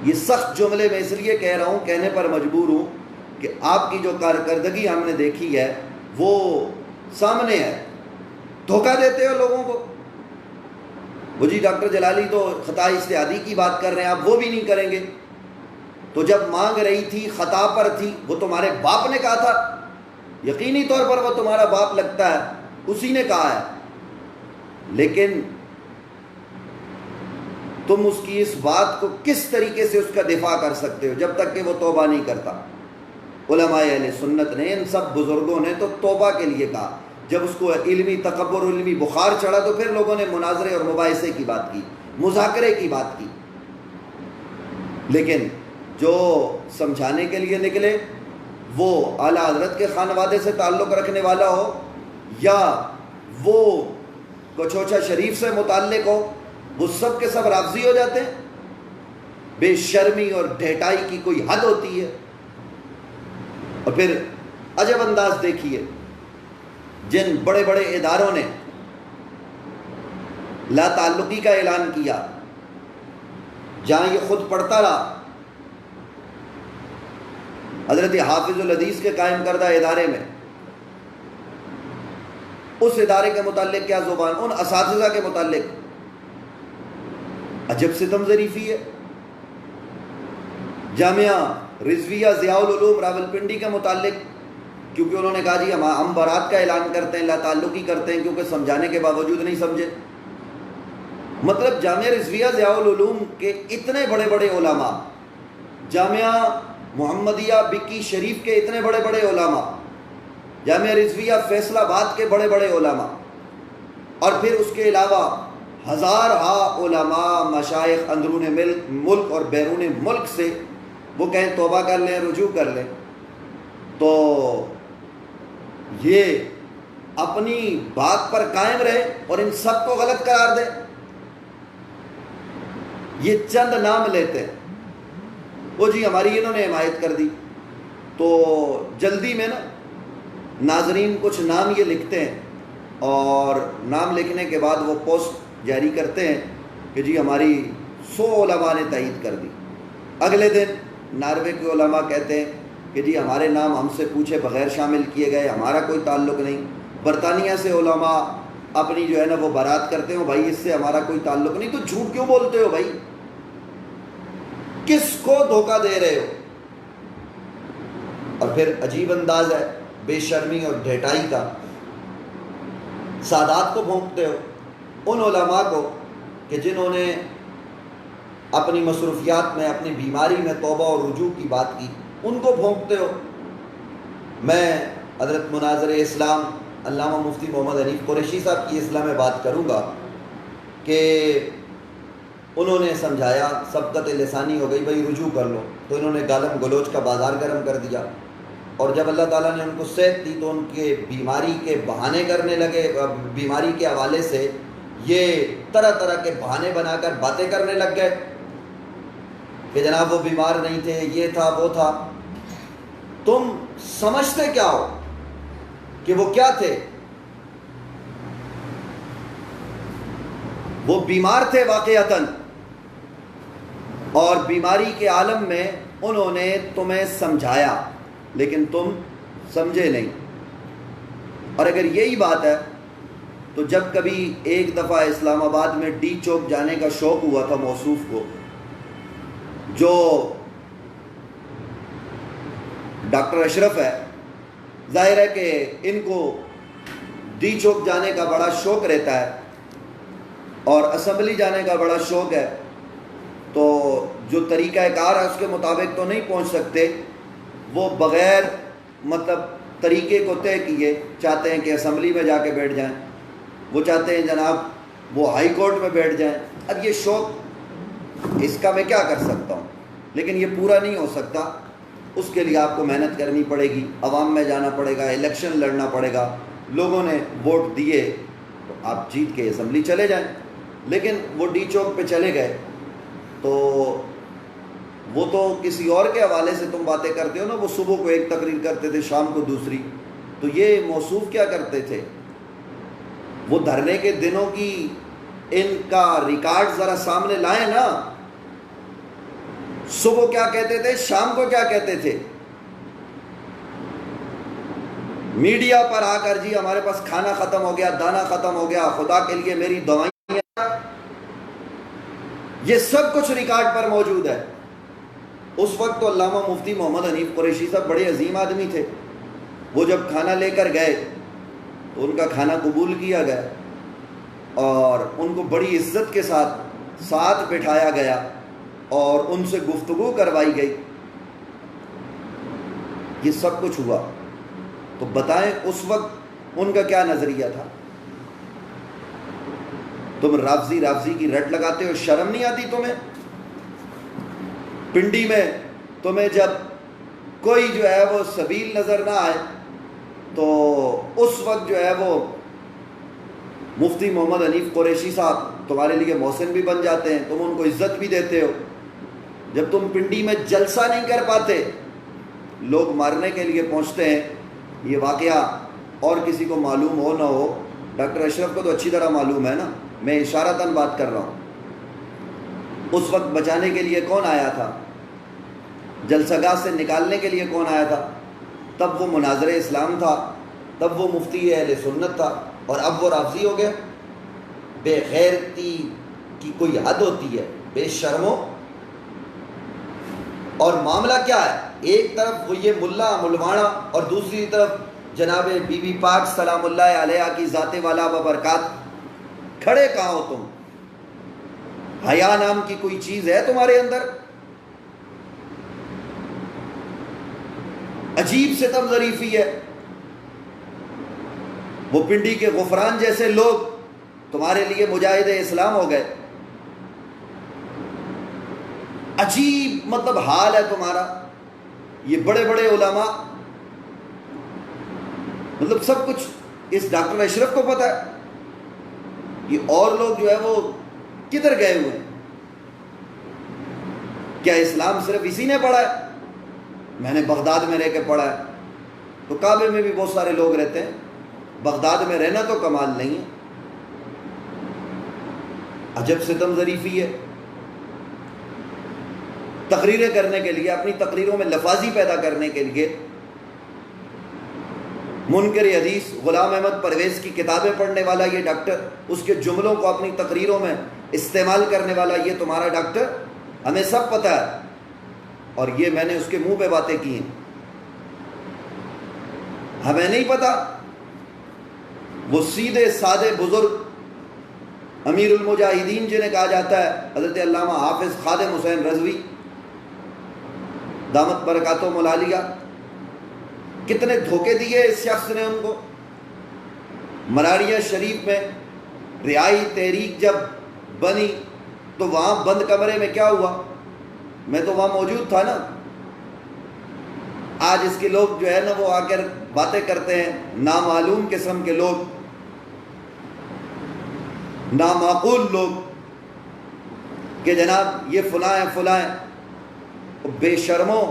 یہ سخت جملے میں اس لیے کہہ رہا ہوں، کہنے پر مجبور ہوں کہ آپ کی جو کارکردگی ہم نے دیکھی ہے وہ سامنے ہے. دھوکہ دیتے ہو لوگوں کو. وہ جی ڈاکٹر جلالی تو خطا اجتہادی کی بات کر رہے ہیں، آپ وہ بھی نہیں کریں گے. تو جب مانگ رہی تھی خطا پر تھی، وہ تمہارے باپ نے کہا تھا، یقینی طور پر وہ تمہارا باپ لگتا ہے، اسی نے کہا ہے. لیکن تم اس کی اس بات کو کس طریقے سے اس کا دفاع کر سکتے ہو جب تک کہ وہ توبہ نہیں کرتا؟ علماء اہل سنت نے، ان سب بزرگوں نے تو توبہ کے لیے کہا. جب اس کو علمی تکبر، علمی بخار چڑھا تو پھر لوگوں نے مناظرے اور مباحثے کی بات کی، مذاکرے کی بات کی. لیکن جو سمجھانے کے لیے نکلے وہ اعلیٰ حضرت کے خانوادے سے تعلق رکھنے والا ہو یا وہ کچوچا شریف سے متعلق ہو، وہ سب کے سب رافضی ہو جاتے ہیں. بے شرمی اور ڈھیٹائی کی کوئی حد ہوتی ہے. اور پھر عجب انداز دیکھیے، جن بڑے بڑے اداروں نے لا تعلقی کا اعلان کیا، جہاں یہ خود پڑھتا رہا، حضرت حافظ الحدیث کے قائم کردہ ادارے میں، اس ادارے کے متعلق کیا زبان، ان اساتذہ کے متعلق عجب ستم ظریفی ہے. جامعہ رضویہ ضیاء العلوم راولپنڈی کے متعلق، کیونکہ انہوں نے کہا جی ہم برات کا اعلان کرتے ہیں، لا تعلقی کرتے ہیں، کیونکہ سمجھانے کے باوجود نہیں سمجھے. مطلب جامعہ رضویہ ضیاء العلوم کے اتنے بڑے بڑے علماء، جامعہ محمدیہ بکی شریف کے اتنے بڑے بڑے علماء، جامعہ رضویہ فیصل آباد کے بڑے بڑے علماء، اور پھر اس کے علاوہ ہزارہا علماء مشائخ اندرون ملک اور بیرون ملک سے، وہ کہیں توبہ کر لیں، رجوع کر لیں، تو یہ اپنی بات پر قائم رہے اور ان سب کو غلط قرار دے. یہ چند نام لیتے ہیں، وہ جی ہماری انہوں نے حمایت کر دی. تو جلدی میں نا ناظرین کچھ نام یہ لکھتے ہیں، اور نام لکھنے کے بعد وہ پوسٹ جاری کرتے ہیں کہ جی ہماری 100 علماء نے تائید کر دی. اگلے دن ناروے کے علماء کہتے ہیں کہ جی ہمارے نام ہم سے پوچھے بغیر شامل کیے گئے، ہمارا کوئی تعلق نہیں. برطانیہ سے علماء اپنی جو ہے نا وہ برات کرتے ہو، بھائی اس سے ہمارا کوئی تعلق نہیں. تو جھوٹ کیوں بولتے ہو بھائی؟ کس کو دھوکہ دے رہے ہو؟ اور پھر عجیب انداز ہے بے شرمی اور ڈھیٹائی کا. سادات کو بھونکتے ہو، ان علماء کو کہ جنہوں نے اپنی مصروفیات میں، اپنی بیماری میں توبہ اور رجوع کی بات کی، ان کو بھونکتے ہو. میں حضرت مناظر اسلام علامہ مفتی محمد حنیف قریشی صاحب کی اصلاح میں بات کروں گا کہ انہوں نے سمجھایا، سبقت لسانی ہو گئی بھائی رجوع کر لو، تو انہوں نے گالم گلوچ کا بازار گرم کر دیا. اور جب اللہ تعالیٰ نے ان کو صحت دی تو ان کے بیماری کے بہانے کرنے لگے. بیماری کے حوالے سے یہ طرح طرح کے بہانے بنا کر باتیں کرنے لگ گئے. کہ جناب وہ بیمار نہیں تھے، یہ تھا وہ تھا، تم سمجھتے کیا ہو کہ وہ کیا تھے؟ وہ بیمار تھے واقعتاً، اور بیماری کے عالم میں انہوں نے تمہیں سمجھایا، لیکن تم سمجھے نہیں۔ اور اگر یہی بات ہے تو جب کبھی ایک دفعہ اسلام آباد میں ڈی چوک جانے کا شوق ہوا تھا موصوف کو، جو ڈاکٹر اشرف ہے، ظاہر ہے کہ ان کو ڈی چوک جانے کا بڑا شوق رہتا ہے اور اسمبلی جانے کا بڑا شوق ہے، تو جو طریقہ کار ہے اس کے مطابق تو نہیں پہنچ سکتے، وہ بغیر مطلب طریقے کو طے کیے چاہتے ہیں کہ اسمبلی میں جا کے بیٹھ جائیں، وہ چاہتے ہیں جناب وہ ہائی کورٹ میں بیٹھ جائیں۔ اب یہ شوق، اس کا میں کیا کر سکتا ہوں، لیکن یہ پورا نہیں ہو سکتا، اس کے لیے آپ کو محنت کرنی پڑے گی، عوام میں جانا پڑے گا، الیکشن لڑنا پڑے گا، لوگوں نے ووٹ دیے تو آپ جیت کے اسمبلی چلے جائیں۔ لیکن وہ ڈی چوک پہ چلے گئے تو وہ تو کسی اور کے حوالے سے تم باتیں کرتے ہو نا، وہ صبح کو ایک تقریر کرتے تھے، شام کو دوسری، تو یہ موصوف کیا کرتے تھے؟ وہ دھرنے کے دنوں کی ان کا ریکارڈ ذرا سامنے لائیں نا، صبح کیا کہتے تھے، شام کو کیا کہتے تھے۔ میڈیا پر آ کر جی ہمارے پاس کھانا ختم ہو گیا، دانا ختم ہو گیا، خدا کے لیے میری دوائیں، یہ سب کچھ ریکارڈ پر موجود ہے۔ اس وقت تو علامہ مفتی محمد حنیف قریشی صاحب بڑے عظیم آدمی تھے، وہ جب کھانا لے کر گئے تو ان کا کھانا قبول کیا گیا اور ان کو بڑی عزت کے ساتھ بٹھایا گیا اور ان سے گفتگو کروائی گئی، یہ سب کچھ ہوا۔ تو بتائیں اس وقت ان کا کیا نظریہ تھا؟ تم رافضی کی رٹ لگاتے ہو، شرم نہیں آتی تمہیں؟ پنڈی میں تمہیں جب کوئی جو ہے وہ سبیل نظر نہ آئے تو اس وقت جو ہے وہ مفتی محمد حنیف قریشی صاحب تمہارے لیے محسن بھی بن جاتے ہیں، تم ان کو عزت بھی دیتے ہو۔ جب تم پنڈی میں جلسہ نہیں کر پاتے، لوگ مارنے کے لیے پہنچتے ہیں، یہ واقعہ اور کسی کو معلوم ہو نہ ہو، ڈاکٹر اشرف کو تو اچھی طرح معلوم ہے نا، میں اشارتاً بات کر رہا ہوں۔ اس وقت بچانے کے لیے کون آیا تھا؟ جلسہ گاہ سے نکالنے کے لیے کون آیا تھا؟ تب وہ مناظر اسلام تھا، تب وہ مفتی اہل سنت تھا، اور اب وہ رافضی ہو گیا۔ بے غیرتی کی کوئی حد ہوتی ہے، بے شرمو۔ اور معاملہ کیا ہے؟ ایک طرف وہ یہ ملا ملوانا اور دوسری طرف جناب بی بی پاک سلام اللہ علیہ کی ذات والا و برکات۔ کھڑے کہاں ہو تم؟ حیا نام کی کوئی چیز ہے تمہارے اندر؟ عجیب ستم ظریفی ہے۔ وہ پنڈی کے غفران جیسے لوگ تمہارے لیے مجاہد اسلام ہو گئے۔ عجیب مطلب حال ہے تمہارا۔ یہ بڑے بڑے علماء، مطلب سب کچھ اس ڈاکٹر اشرف کو پتہ ہے، یہ اور لوگ جو ہے وہ کدھر گئے ہوئے ہیں؟ کیا اسلام صرف اسی نے پڑھا ہے؟ میں نے بغداد میں رہ کے پڑھا ہے، تو کعبے میں بھی بہت سارے لوگ رہتے ہیں، بغداد میں رہنا تو کمال نہیں ہے۔ عجب ستم ظریفی ہے۔ تقریریں کرنے کے لیے، اپنی تقریروں میں لفاظی پیدا کرنے کے لیے، منکر حدیث غلام احمد پرویز کی کتابیں پڑھنے والا یہ ڈاکٹر، اس کے جملوں کو اپنی تقریروں میں استعمال کرنے والا یہ تمہارا ڈاکٹر، ہمیں سب پتہ ہے، اور یہ میں نے اس کے منہ پہ باتیں کی ہیں۔ ہمیں نہیں پتہ؟ وہ سیدھے سادے بزرگ امیر المجاہدین جنہیں کہا جاتا ہے، حضرت علامہ حافظ خادم حسین رضوی دامت برکاتہ العالیہ، کتنے دھوکے دیے اس شخص نے ان کو۔ مراریہ شریف میں رہائی تحریک جب بنی تو وہاں بند کمرے میں کیا ہوا؟ میں تو وہاں موجود تھا نا۔ آج اس کے لوگ جو ہے نا وہ آ کر باتیں کرتے ہیں، نامعلوم قسم کے لوگ، نامعقول لوگ، کہ جناب یہ فلاں ہیں فلاں ہیں۔ بے شرموں،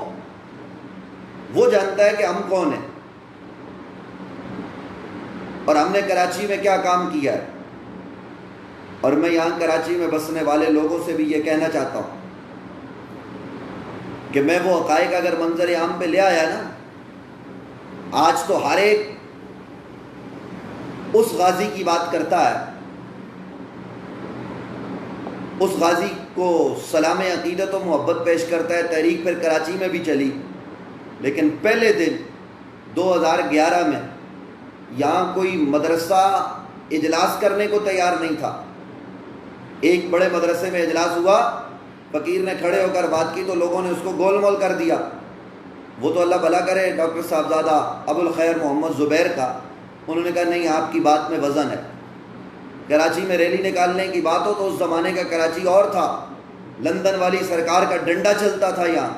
وہ جانتا ہے کہ ہم کون ہیں اور ہم نے کراچی میں کیا کام کیا ہے. اور میں یہاں کراچی میں بسنے والے لوگوں سے بھی یہ کہنا چاہتا ہوں کہ میں وہ حقائق اگر منظر عام پہ لے آیا نا، آج تو ہر ایک اس غازی کی بات کرتا ہے، اس غازی کو سلام عقیدت و محبت پیش کرتا ہے. تحریک پھر کراچی میں بھی چلی، لیکن پہلے دن 2011 میں یہاں کوئی مدرسہ اجلاس کرنے کو تیار نہیں تھا. ایک بڑے مدرسے میں اجلاس ہوا، فقیر نے کھڑے ہو کر بات کی تو لوگوں نے اس کو گول مول کر دیا. وہ تو اللہ بھلا کرے ڈاکٹر صاحبزادہ ابو الخیر محمد زبیر کا، انہوں نے کہا نہیں، آپ کی بات میں وزن ہے. کراچی میں ریلی نکالنے کی بات ہو تو اس زمانے کا کراچی اور تھا، لندن والی سرکار کا ڈنڈا چلتا تھا یہاں.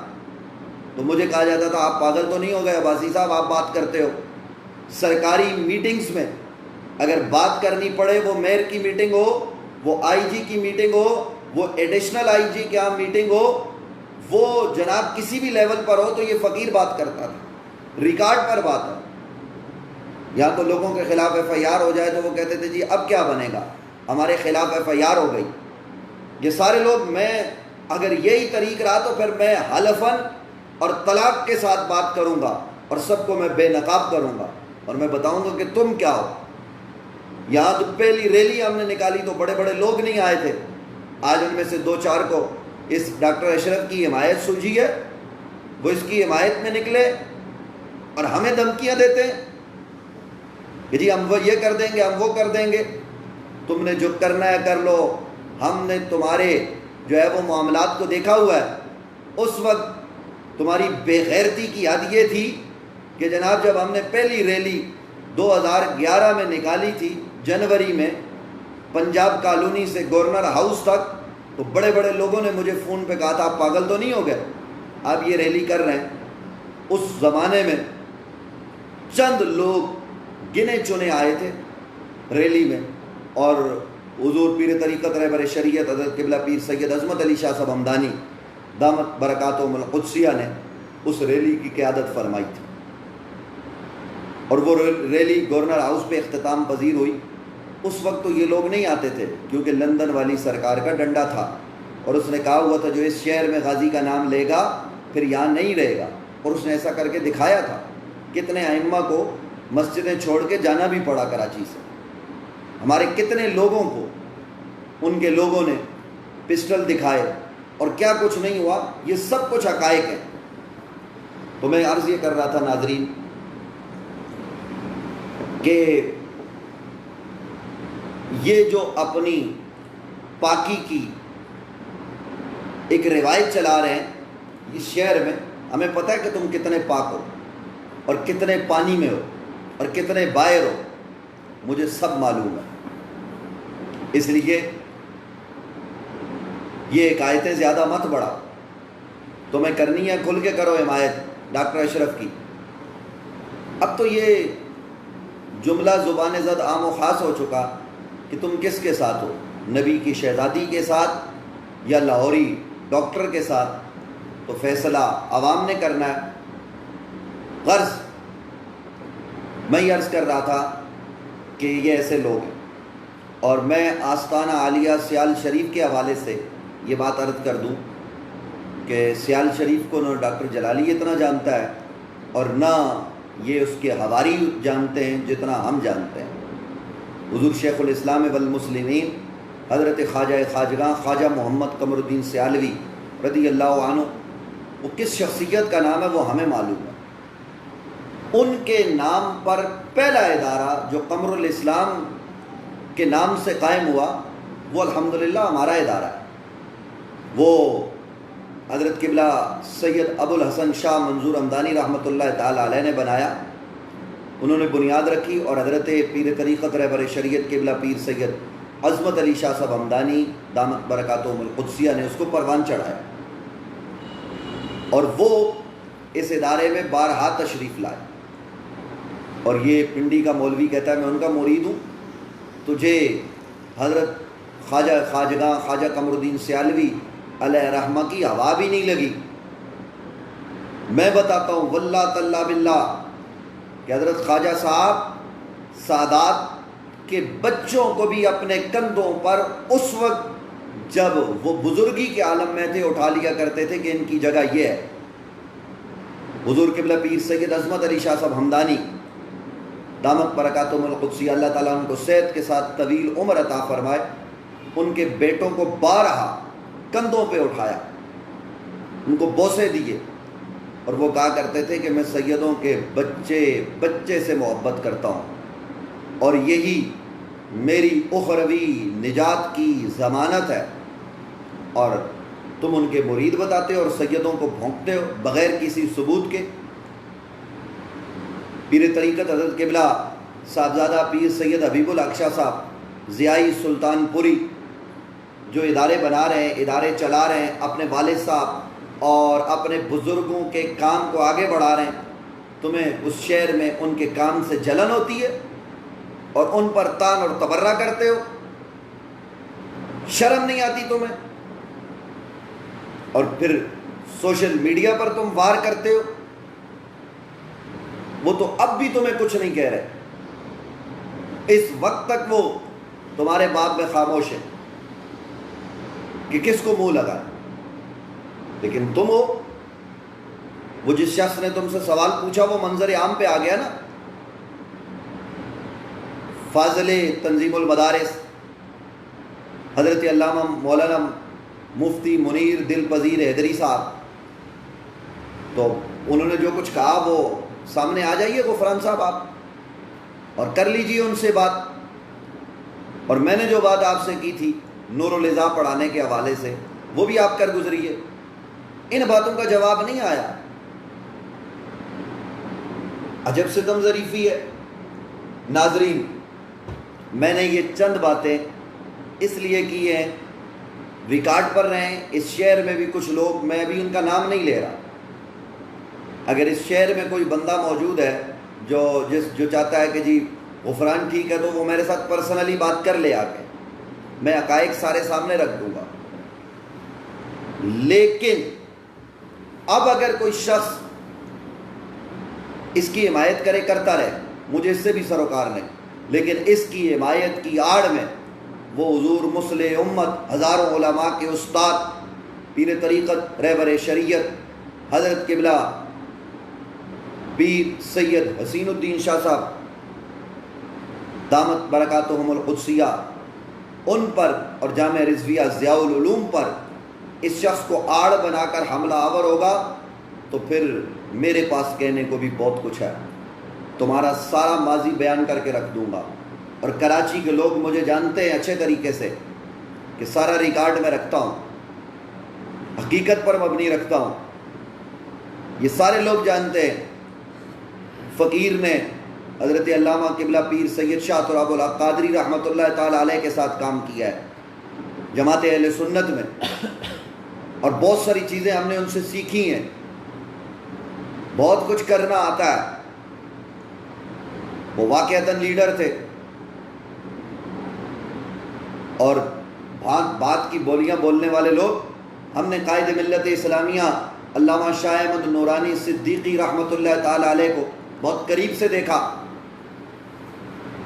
تو مجھے کہا جاتا تھا آپ پاگل تو نہیں ہو گئے عباسی صاحب، آپ بات کرتے ہو. سرکاری میٹنگز میں اگر بات کرنی پڑے، وہ میئر کی میٹنگ ہو، وہ آئی جی کی میٹنگ ہو، وہ ایڈیشنل آئی جی کیا میٹنگ ہو، وہ جناب کسی بھی لیول پر ہو، تو یہ فقیر بات کرتا تھا، ریکارڈ پر بات ہے. یہاں تو لوگوں کے خلاف ایف آئی آر ہو جائے تو وہ کہتے تھے جی اب کیا بنے گا، ہمارے خلاف ایف آئی آر ہو گئی. یہ سارے لوگ، میں اگر یہی طریق رہا تو پھر میں حلفاً اور طلاق کے ساتھ بات کروں گا اور سب کو میں بے نقاب کروں گا اور میں بتاؤں گا کہ تم کیا ہو. یہاں تو پہلی ریلی ہم نے نکالی تو بڑے بڑے لوگ نہیں آئے تھے. آج ان میں سے 2-4 کو اس ڈاکٹر اشرف کی حمایت سوجھی ہے، وہ اس کی حمایت میں نکلے اور ہمیں دھمکیاں دیتے ہیں کہ جی ہم وہ یہ کر دیں گے، ہم وہ کر دیں گے، تم نے جو کرنا ہے کر لو. ہم نے تمہارے جو ہے وہ معاملات کو دیکھا ہوا ہے. اس وقت تمہاری بے غیرتی کی حد یہ تھی کہ جناب جب ہم نے پہلی ریلی 2011 میں نکالی تھی جنوری میں، پنجاب کالونی سے گورنر ہاؤس تک، تو بڑے بڑے لوگوں نے مجھے فون پہ کہا تھا آپ پاگل تو نہیں ہو گئے، آپ یہ ریلی کر رہے ہیں. اس زمانے میں چند لوگ گنے چنے آئے تھے ریلی میں، اور حضور پیر طریقت رہبر شریعت حضرت قبلہ پیر سید عظمت علی شاہ صاحب ہمدانی دامت برکاتہم القدسیہ نے اس ریلی کی قیادت فرمائی تھی. اور وہ ریلی گورنر ہاؤس پہ اختتام پذیر ہوئی. اس وقت تو یہ لوگ نہیں آتے تھے کیونکہ لندن والی سرکار کا ڈنڈا تھا، اور اس نے کہا ہوا تھا جو اس شہر میں غازی کا نام لے گا پھر یہاں نہیں رہے گا. اور اس نے ایسا کر کے دکھایا تھا. کتنے ائمہ کو مسجدیں چھوڑ کے جانا بھی پڑا کراچی سے. ہمارے کتنے لوگوں کو ان کے لوگوں نے پسٹل دکھائے اور کیا کچھ نہیں ہوا. یہ سب کچھ حقائق ہیں. تو میں عرض یہ کر رہا تھا ناظرین کہ یہ جو اپنی پاکی کی ایک روایت چلا رہے ہیں اس شہر میں، ہمیں پتہ ہے کہ تم کتنے پاک ہو اور کتنے پانی میں ہو اور کتنے باہر ہو، مجھے سب معلوم ہے. اس لیے یہ حکایتیں زیادہ مت بڑھاؤ. تمہیں کرنی ہے کھل کے کرو حمایت ڈاکٹر اشرف کی. اب تو یہ جملہ زبان زد عام و خاص ہو چکا کہ تم کس کے ساتھ ہو، نبی کی شہزادی کے ساتھ یا لاہوری ڈاکٹر کے ساتھ. تو فیصلہ عوام نے کرنا ہے. غرض میں یہ عرض کر رہا تھا کہ یہ ایسے لوگ ہیں. اور میں آستانہ عالیہ سیال شریف کے حوالے سے یہ بات عرض کر دوں کہ سیال شریف کو نہ ڈاکٹر جلالی اتنا جانتا ہے اور نہ یہ اس کے حواری جانتے ہیں جتنا ہم جانتے ہیں. حضور شیخ الاسلام والمسلمین حضرت خواجہ خواجگاں خواجہ محمد قمر الدین سیالوی رضی اللہ عنہ، وہ کس شخصیت کا نام ہے وہ ہمیں معلوم ہے. ان کے نام پر پہلا ادارہ جو قمر الاسلام کے نام سے قائم ہوا وہ الحمدللہ ہمارا ادارہ ہے. وہ حضرت قبلہ سید ابو الحسن شاہ منظور ہمدانی رحمۃ اللہ تعالی علیہ نے بنایا. انہوں نے بنیاد رکھی اور حضرت پیر طریقت رہبر شریعت قبلہ پیر سید عظمت علی شاہ صاحب ہمدانی دامت برکاتہم القدسیہ نے اس کو پروان چڑھایا. اور وہ اس ادارے میں بارہا تشریف لائے. اور یہ پنڈی کا مولوی کہتا ہے میں ان کا مرید ہوں. تجھے حضرت خواجہ خواجگاں خواجہ قمر الدین سیالوی علیہ رحمہ کی ہوا بھی نہیں لگی میں بتاتا ہوں واللہ تاللہ باللہ کہ حضرت خواجہ صاحب سادات کے بچوں کو بھی اپنے کندھوں پر اس وقت جب وہ بزرگی کے عالم میں تھے اٹھا لیا کرتے تھے کہ ان کی جگہ یہ ہے. حضور قبلہ پیر سید عظمت علی شاہ صاحب ہمدانی دامت برکاتہم القدسیہ، اللہ تعالیٰ ان کو صحت کے ساتھ طویل عمر عطا فرمائے، ان کے بیٹوں کو بارہا کندھوں پہ اٹھایا، ان کو بوسے دیے، اور وہ کہا کرتے تھے کہ میں سیدوں کے بچے سے محبت کرتا ہوں اور یہی میری اخروی نجات کی ضمانت ہے، اور تم ان کے مرید بتاتے ہو اور سیدوں کو بھونکتے ہو بغیر کسی ثبوت کے. پیر طریقت حضرت قبلہ صاحبزادہ پیر سید حبیب الحق شاہ صاحب ضیائی سلطان پوری جو ادارے بنا رہے ہیں، ادارے چلا رہے ہیں، اپنے والد صاحب اور اپنے بزرگوں کے کام کو آگے بڑھا رہے ہیں، تمہیں اس شہر میں ان کے کام سے جلن ہوتی ہے اور ان پر تان اور تبرہ کرتے ہو؟ شرم نہیں آتی تمہیں؟ اور پھر سوشل میڈیا پر تم وار کرتے ہو. وہ تو اب بھی تمہیں کچھ نہیں کہہ رہے، اس وقت تک وہ تمہارے باب میں خاموش ہے کہ کس کو منہ لگا. لیکن تم ہو، وہ جس شخص نے تم سے سوال پوچھا وہ منظر عام پہ آ گیا نا. فاضل تنظیم المدارس حضرت علامہ مولانا مفتی منیر دل پذیر حیدری صاحب، تو انہوں نے جو کچھ کہا وہ سامنے آ جائیے غفران صاحب آپ اور کر لیجئے ان سے بات. اور میں نے جو بات آپ سے کی تھی نور الہضا پڑھانے کے حوالے سے وہ بھی آپ کر گزریے. ان باتوں کا جواب نہیں آیا. عجب ستم ظریفی ہے. ناظرین، میں نے یہ چند باتیں اس لیے کی ہیں، ریکارڈ پر رہیں. اس شہر میں بھی کچھ لوگ، میں ابھی ان کا نام نہیں لے رہا، اگر اس شہر میں کوئی بندہ موجود ہے جو چاہتا ہے کہ جی غفران ٹھیک ہے تو وہ میرے ساتھ پرسنلی بات کر لے آ کے، میں حقائق سارے سامنے رکھ دوں گا. لیکن اب اگر کوئی شخص اس کی حمایت کرتا رہے، مجھے اس سے بھی سروکار نہیں، لیکن اس کی حمایت کی آڑ میں وہ حضور مصلح امت، ہزاروں علماء کے استاد، پیر طریقت، رہبر شریعت حضرت قبلہ پیر سید حسین الدین شاہ صاحب دامت برکاتہم القدسیہ، ان پر اور جامعہ رضویہ ضیاء العلوم پر اس شخص کو آڑ بنا کر حملہ آور ہوگا تو پھر میرے پاس کہنے کو بھی بہت کچھ ہے. تمہارا سارا ماضی بیان کر کے رکھ دوں گا، اور کراچی کے لوگ مجھے جانتے ہیں اچھے طریقے سے کہ سارا ریکارڈ میں رکھتا ہوں، حقیقت پر مبنی رکھتا ہوں. یہ سارے لوگ جانتے ہیں فقیر نے حضرت علامہ قبلہ پیر سید شاہ تراب الحق قادری رحمۃ اللہ تعالی علیہ کے ساتھ کام کیا ہے جماعت اہل سنت میں، اور بہت ساری چیزیں ہم نے ان سے سیکھی ہیں. بہت کچھ کرنا آتا ہے. وہ واقعتاً لیڈر تھے اور بات کی بولیاں بولنے والے لوگ. ہم نے قائد ملت اسلامیہ علامہ شاہ احمد نورانی صدیقی رحمۃ اللہ تعالی علیہ کو بہت قریب سے دیکھا.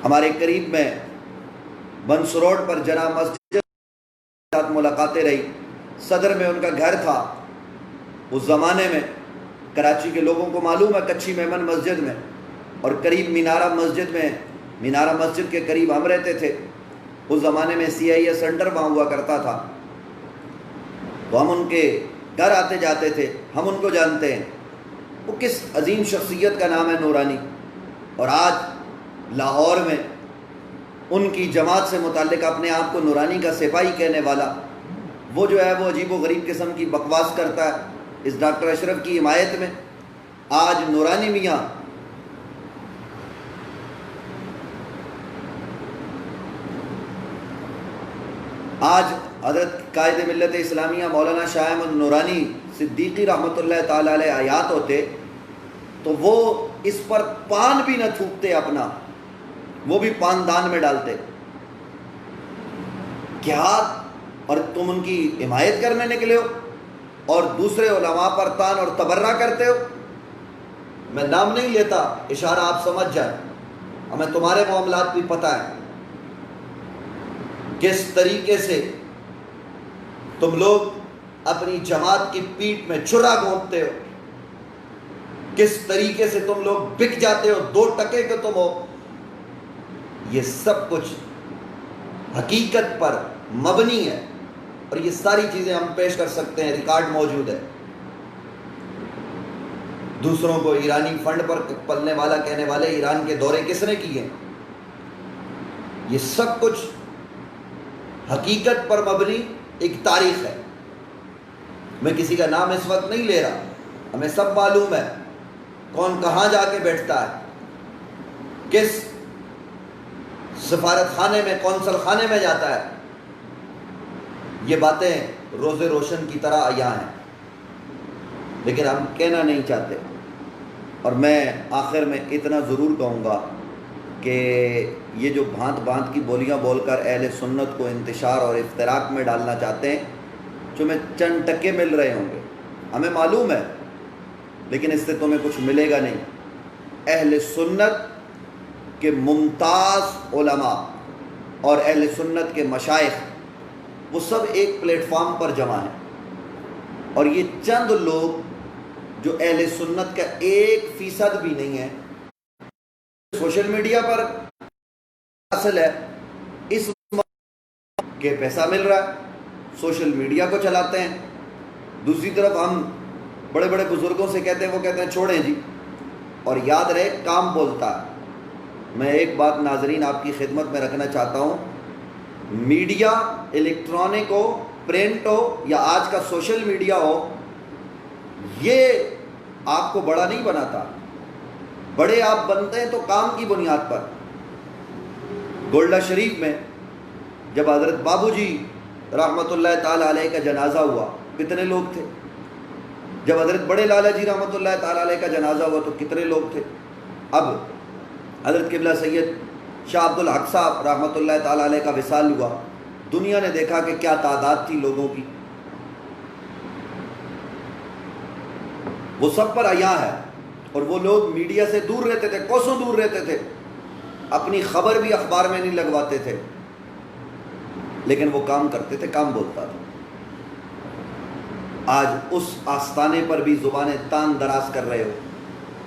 ہمارے قریب میں بنس روڈ پر جناب مسجد کے ساتھ ملاقاتیں رہی. صدر میں ان کا گھر تھا. اس زمانے میں کراچی کے لوگوں کو معلوم ہے کچھی میمن مسجد میں اور قریب مینارہ مسجد کے قریب ہم رہتے تھے. اس زمانے میں CIA سینٹر وہاں ہوا کرتا تھا، تو ہم ان کے گھر آتے جاتے تھے. ہم ان کو جانتے ہیں. وہ کس عظیم شخصیت کا نام ہے نورانی، اور آج لاہور میں ان کی جماعت سے متعلق اپنے آپ کو نورانی کا سپاہی کہنے والا وہ جو ہے وہ عجیب و غریب قسم کی بکواس کرتا ہے. اس ڈاکٹر اشرف کی حمایت میں آج نورانی میاں آج حضرت قائد ملت اسلامیہ مولانا شاہ احمد نورانی صدیقی رحمۃ اللہ تعالی علیہ آیات ہوتے تو وہ اس پر پان بھی نہ تھوکتے اپنا، وہ بھی پان دان میں ڈالتے. کیا اور تم ان کی حمایت کرنے نکلے ہو؟ اور دوسرے علماء پر تان اور تبرہ کرتے ہو. میں نام نہیں لیتا، اشارہ آپ سمجھ جائیں، ہمیں تمہارے معاملات بھی پتہ ہے کس طریقے سے تم لوگ اپنی جماعت کی پیٹھ میں چھرا گھونپتے ہو، کس طریقے سے تم لوگ بک جاتے ہو، 2 ٹکے کے تم ہو. یہ سب کچھ حقیقت پر مبنی ہے اور یہ ساری چیزیں ہم پیش کر سکتے ہیں، ریکارڈ موجود ہے. دوسروں کو ایرانی فنڈ پر پلنے والا کہنے والے ایران کے دورے کس نے کیے؟ یہ سب کچھ حقیقت پر مبنی ایک تاریخ ہے. میں کسی کا نام اس وقت نہیں لے رہا، ہمیں سب معلوم ہے کون کہاں جا کے بیٹھتا ہے، کس سفارت خانے میں، قونصل خانے میں جاتا ہے. یہ باتیں روز روشن کی طرح عیاں ہیں، لیکن ہم کہنا نہیں چاہتے. اور میں آخر میں اتنا ضرور کہوں گا کہ یہ جو بھانت بھانت کی بولیاں بول کر اہل سنت کو انتشار اور افتراق میں ڈالنا چاہتے ہیں، جو میں چند ٹکے مل رہے ہوں گے، ہمیں معلوم ہے، لیکن اس سے تمہیں کچھ ملے گا نہیں. اہل سنت کے ممتاز علماء اور اہل سنت کے مشائخ وہ سب ایک پلیٹ فارم پر جمع ہیں، اور یہ چند لوگ جو اہل سنت کا 1% بھی نہیں ہے، سوشل میڈیا پر حاصل ہے، اس کے پیسہ مل رہا ہے، سوشل میڈیا کو چلاتے ہیں. دوسری طرف ہم بڑے بڑے بزرگوں سے کہتے ہیں، وہ کہتے ہیں چھوڑیں جی. اور یاد رہے کام بولتا ہے. میں ایک بات ناظرین آپ کی خدمت میں رکھنا چاہتا ہوں، میڈیا الیکٹرانک ہو، پرنٹ ہو یا آج کا سوشل میڈیا ہو، یہ آپ کو بڑا نہیں بناتا. بڑے آپ بنتے ہیں تو کام کی بنیاد پر. گولڈا شریف میں جب حضرت بابو جی رحمۃ اللہ تعالیٰ علیہ کا جنازہ ہوا، کتنے لوگ تھے؟ جب حضرت بڑے لالا جی رحمۃ اللہ تعالیٰ علیہ کا جنازہ ہوا تو کتنے لوگ تھے؟ اب حضرت قبلہ سید شاہ عبد الحق صاحب رحمۃ اللہ تعالیٰ علیہ کا وصال ہوا، دنیا نے دیکھا کہ کیا تعداد تھی لوگوں کی. وہ سب پر عیاں ہے. اور وہ لوگ میڈیا سے دور رہتے تھے، کوسوں دور رہتے تھے، اپنی خبر بھی اخبار میں نہیں لگواتے تھے، لیکن وہ کام کرتے تھے، کام بولتا تھا. آج اس آستانے پر بھی زبانیں تان دراز کر رہے ہو.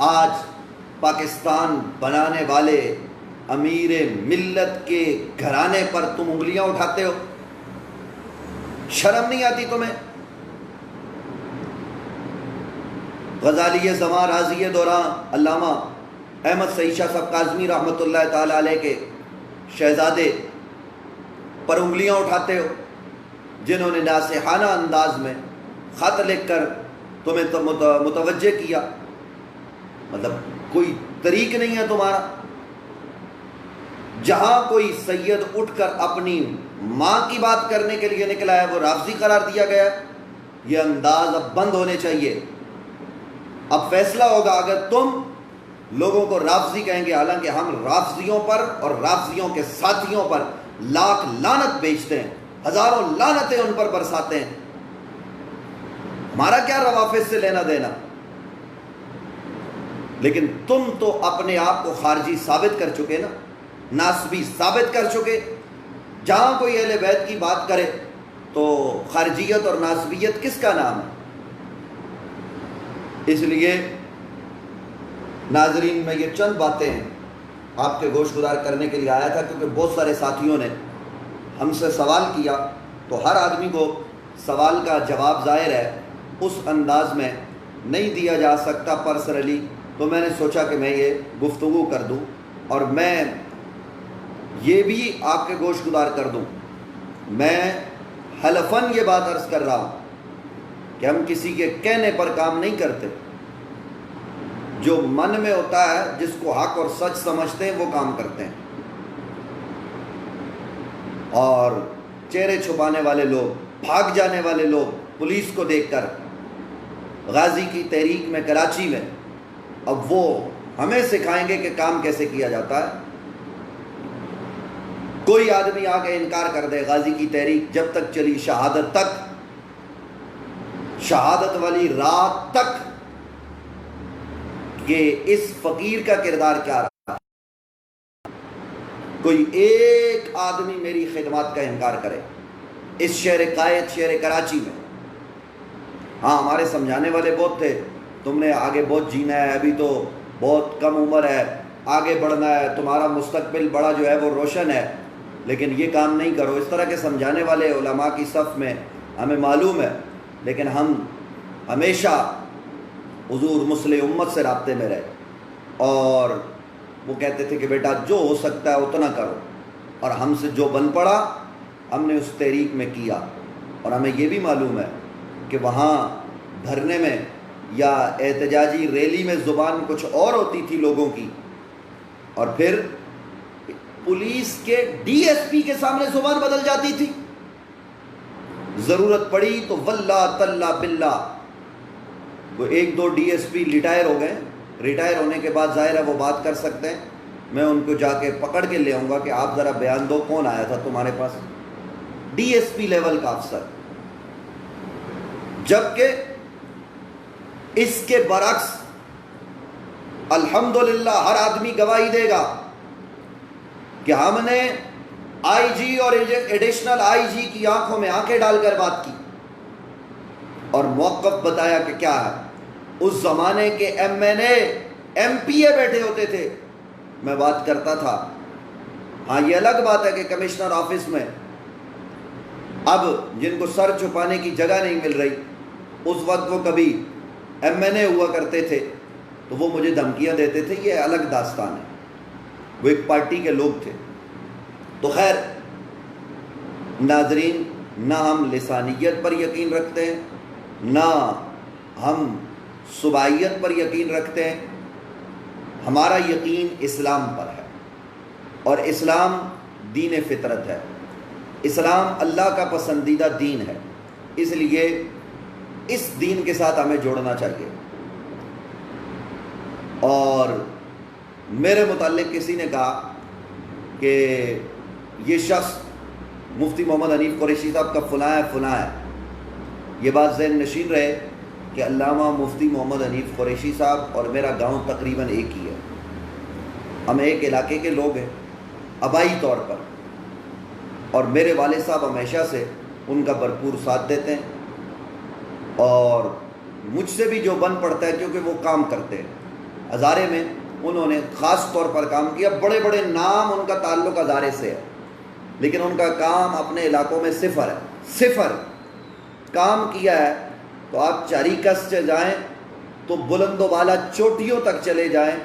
آج پاکستان بنانے والے امیر ملت کے گھرانے پر تم انگلیاں اٹھاتے ہو. شرم نہیں آتی تمہیں؟ غزالی زماں، راضی دوران، علامہ احمد سعید شاہ صاحب کاظمی رحمۃ اللہ تعالیٰ علیہ کے شہزادے پر انگلیاں اٹھاتے ہو، جنہوں نے ناصحانہ انداز میں خط لکھ کر تمہیں متوجہ کیا. مطلب کوئی طریق نہیں ہے تمہارا. جہاں کوئی سید اٹھ کر اپنی ماں کی بات کرنے کے لیے نکلا ہے وہ رافضی قرار دیا گیا. یہ انداز اب بند ہونے چاہیے. اب فیصلہ ہوگا اگر تم لوگوں کو رافضی کہیں گے، حالانکہ ہم رافضیوں پر اور رافضیوں کے ساتھیوں پر لاکھ لعنت بیچتے ہیں، ہزاروں لعنتیں ان پر برساتے ہیں. ہمارا کیا روافض سے لینا دینا؟ لیکن تم تو اپنے آپ کو خارجی ثابت کر چکے نا، ناسبی ثابت کر چکے. جہاں کوئی اہل بیت کی بات کرے تو خارجیت اور ناسبیت کس کا نام ہے؟ اس لیے ناظرین میں یہ چند باتیں ہیں آپ کے گوش گزار کرنے کے لیے آیا تھا، کیونکہ بہت سارے ساتھیوں نے ہم سے سوال کیا، تو ہر آدمی کو سوال کا جواب ظاہر ہے اس انداز میں نہیں دیا جا سکتا پرسنلی. تو میں نے سوچا کہ میں یہ گفتگو کر دوں اور میں یہ بھی آپ کے گوش گزار کر دوں. میں حلفاً یہ بات عرض کر رہا ہوں کہ ہم کسی کے کہنے پر کام نہیں کرتے. جو من میں ہوتا ہے، جس کو حق اور سچ سمجھتے ہیں، وہ کام کرتے ہیں. اور چہرے چھپانے والے لوگ، بھاگ جانے والے لوگ پولیس کو دیکھ کر غازی کی تحریک میں، کراچی میں، اب وہ ہمیں سکھائیں گے کہ کام کیسے کیا جاتا ہے. کوئی آدمی آ کے انکار کر دے، غازی کی تحریک جب تک چلی شہادت تک، شہادت والی رات تک کہ اس فقیر کا کردار کیا رہا. کوئی ایک آدمی میری خدمات کا انکار کرے اس شہر قائد، شہر کراچی میں. ہاں ہمارے سمجھانے والے بہت تھے، تم نے آگے بہت جینا ہے، ابھی تو بہت کم عمر ہے، آگے بڑھنا ہے، تمہارا مستقبل بڑا جو ہے وہ روشن ہے، لیکن یہ کام نہیں کرو. اس طرح کے سمجھانے والے علماء کی صف میں ہمیں معلوم ہے، لیکن ہم ہمیشہ حضور مسلح امت سے رابطے میں رہے، اور وہ کہتے تھے کہ بیٹا جو ہو سکتا ہے اتنا کرو، اور ہم سے جو بن پڑا ہم نے اس تحریک میں کیا. اور ہمیں یہ بھی معلوم ہے کہ وہاں دھرنے میں یا احتجاجی ریلی میں زبان کچھ اور ہوتی تھی لوگوں کی، اور پھر پولیس کے ڈی ایس پی کے سامنے زبان بدل جاتی تھی. ضرورت پڑی تو واللہ تاللہ باللہ، وہ ایک دو ڈی ایس پی ریٹائر ہو گئے، ریٹائر ہونے کے بعد ظاہر ہے وہ بات کر سکتے ہیں، میں ان کو جا کے پکڑ کے لے آؤں گا کہ آپ ذرا بیان دو کون آیا تھا تمہارے پاس. ڈی ایس پی لیول کا افسر. جبکہ اس کے برعکس الحمدللہ ہر آدمی گواہی دے گا کہ ہم نے آئی جی اور ایڈیشنل آئی جی کی آنکھوں میں آنکھیں ڈال کر بات کی اور موقف بتایا کہ کیا ہے. اس زمانے کے M N A M P A بیٹھے ہوتے تھے، میں بات کرتا تھا. ہاں یہ الگ بات ہے کہ کمشنر آفس میں اب جن کو سر چھپانے کی جگہ نہیں مل رہی، اس وقت وہ کبھی ایم این اے ہوا کرتے تھے تو وہ مجھے دھمکیاں دیتے تھے، یہ الگ داستان ہے، وہ ایک پارٹی کے لوگ تھے. تو خیر ناظرین، نہ ہم لسانیت پر یقین رکھتے ہیں، نہ ہم صبائیت پر یقین رکھتے ہیں. ہمارا یقین اسلام پر ہے، اور اسلام دین فطرت ہے، اسلام اللہ کا پسندیدہ دین ہے. اس لیے اس دین کے ساتھ ہمیں جوڑنا چاہیے. اور میرے متعلق کسی نے کہا کہ یہ شخص مفتی محمد حنیف قریشی صاحب کا فلاں ہے فلاں ہے. یہ بات ذہن نشین رہے کہ علامہ مفتی محمد حنیف قریشی صاحب اور میرا گاؤں تقریباً ایک ہی ہے، ہم ایک علاقے کے لوگ ہیں آبائی طور پر، اور میرے والد صاحب ہمیشہ سے ان کا بھرپور ساتھ دیتے ہیں، اور مجھ سے بھی جو بن پڑتا ہے کیونکہ وہ کام کرتے ہیں. ہزارے میں انہوں نے خاص طور پر کام کیا، بڑے بڑے نام ان کا تعلق ہزارے سے ہے، لیکن ان کا کام اپنے علاقوں میں صفر ہے، صفر کام کیا ہے. تو آپ چاریکس سے جائیں تو بلند و بالا چوٹیوں تک چلے جائیں،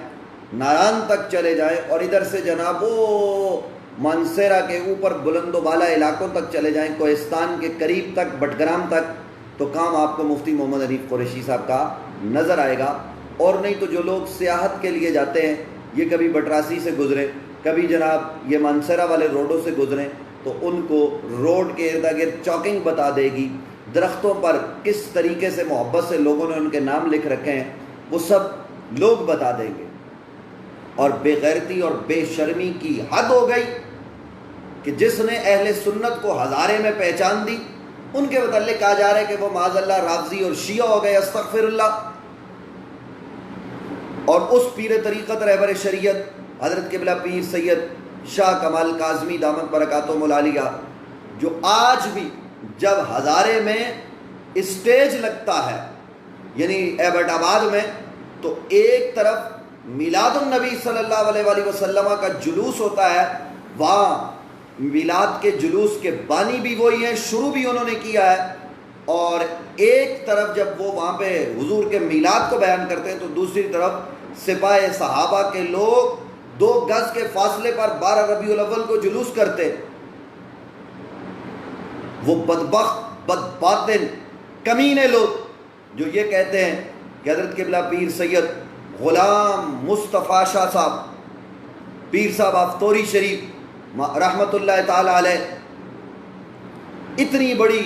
ناران تک چلے جائیں، اور ادھر سے جناب وہ مانسیرا کے اوپر بلند و بالا علاقوں تک چلے جائیں، کوہستان کے قریب تک، بٹگرام تک، تو کام آپ کو مفتی محمد حنیف قریشی صاحب کا نظر آئے گا. اور نہیں تو جو لوگ سیاحت کے لیے جاتے ہیں، یہ کبھی بٹراسی سے گزرے، کبھی جناب یہ مانسیرا والے روڈوں سے گزریں، تو ان کو روڈ کے ارد گرد چاکنگ بتا دے گی، درختوں پر کس طریقے سے محبت سے لوگوں نے ان کے نام لکھ رکھے ہیں وہ سب لوگ بتا دیں گے. اور بے غیرتی اور بے شرمی کی حد ہو گئی کہ جس نے اہل سنت کو ہزارے میں پہچان دی، ان کے متعلق کہا جا رہا ہے کہ وہ معاذ اللہ رافضی اور شیعہ ہو گئے، استغفر اللہ. اور اس پیر طریقت رہبر شریعت حضرت قبلہ پیر سید شاہ کمال کاظمی دامت برکاتہم العالیہ، جو آج بھی جب ہزارے میں اسٹیج لگتا ہے، یعنی ایبٹ آباد میں، تو ایک طرف میلاد النبی صلی اللہ علیہ وآلہ وسلم کا جلوس ہوتا ہے، وہاں میلاد کے جلوس کے بانی بھی وہی ہیں، شروع بھی انہوں نے کیا ہے، اور ایک طرف جب وہ وہاں پہ حضور کے میلاد کو بیان کرتے ہیں تو دوسری طرف سپاہ صحابہ کے لوگ 2 گز کے فاصلے پر 12 ربیع الاول کو جلوس کرتے. وہ بدبخت بدباطن کمینے لوگ جو یہ کہتے ہیں کہ حضرت قبلہ پیر سید غلام مصطفیٰ شاہ صاحب، پیر صاحب آفتوری شریف رحمۃ اللہ تعالی علیہ، اتنی بڑی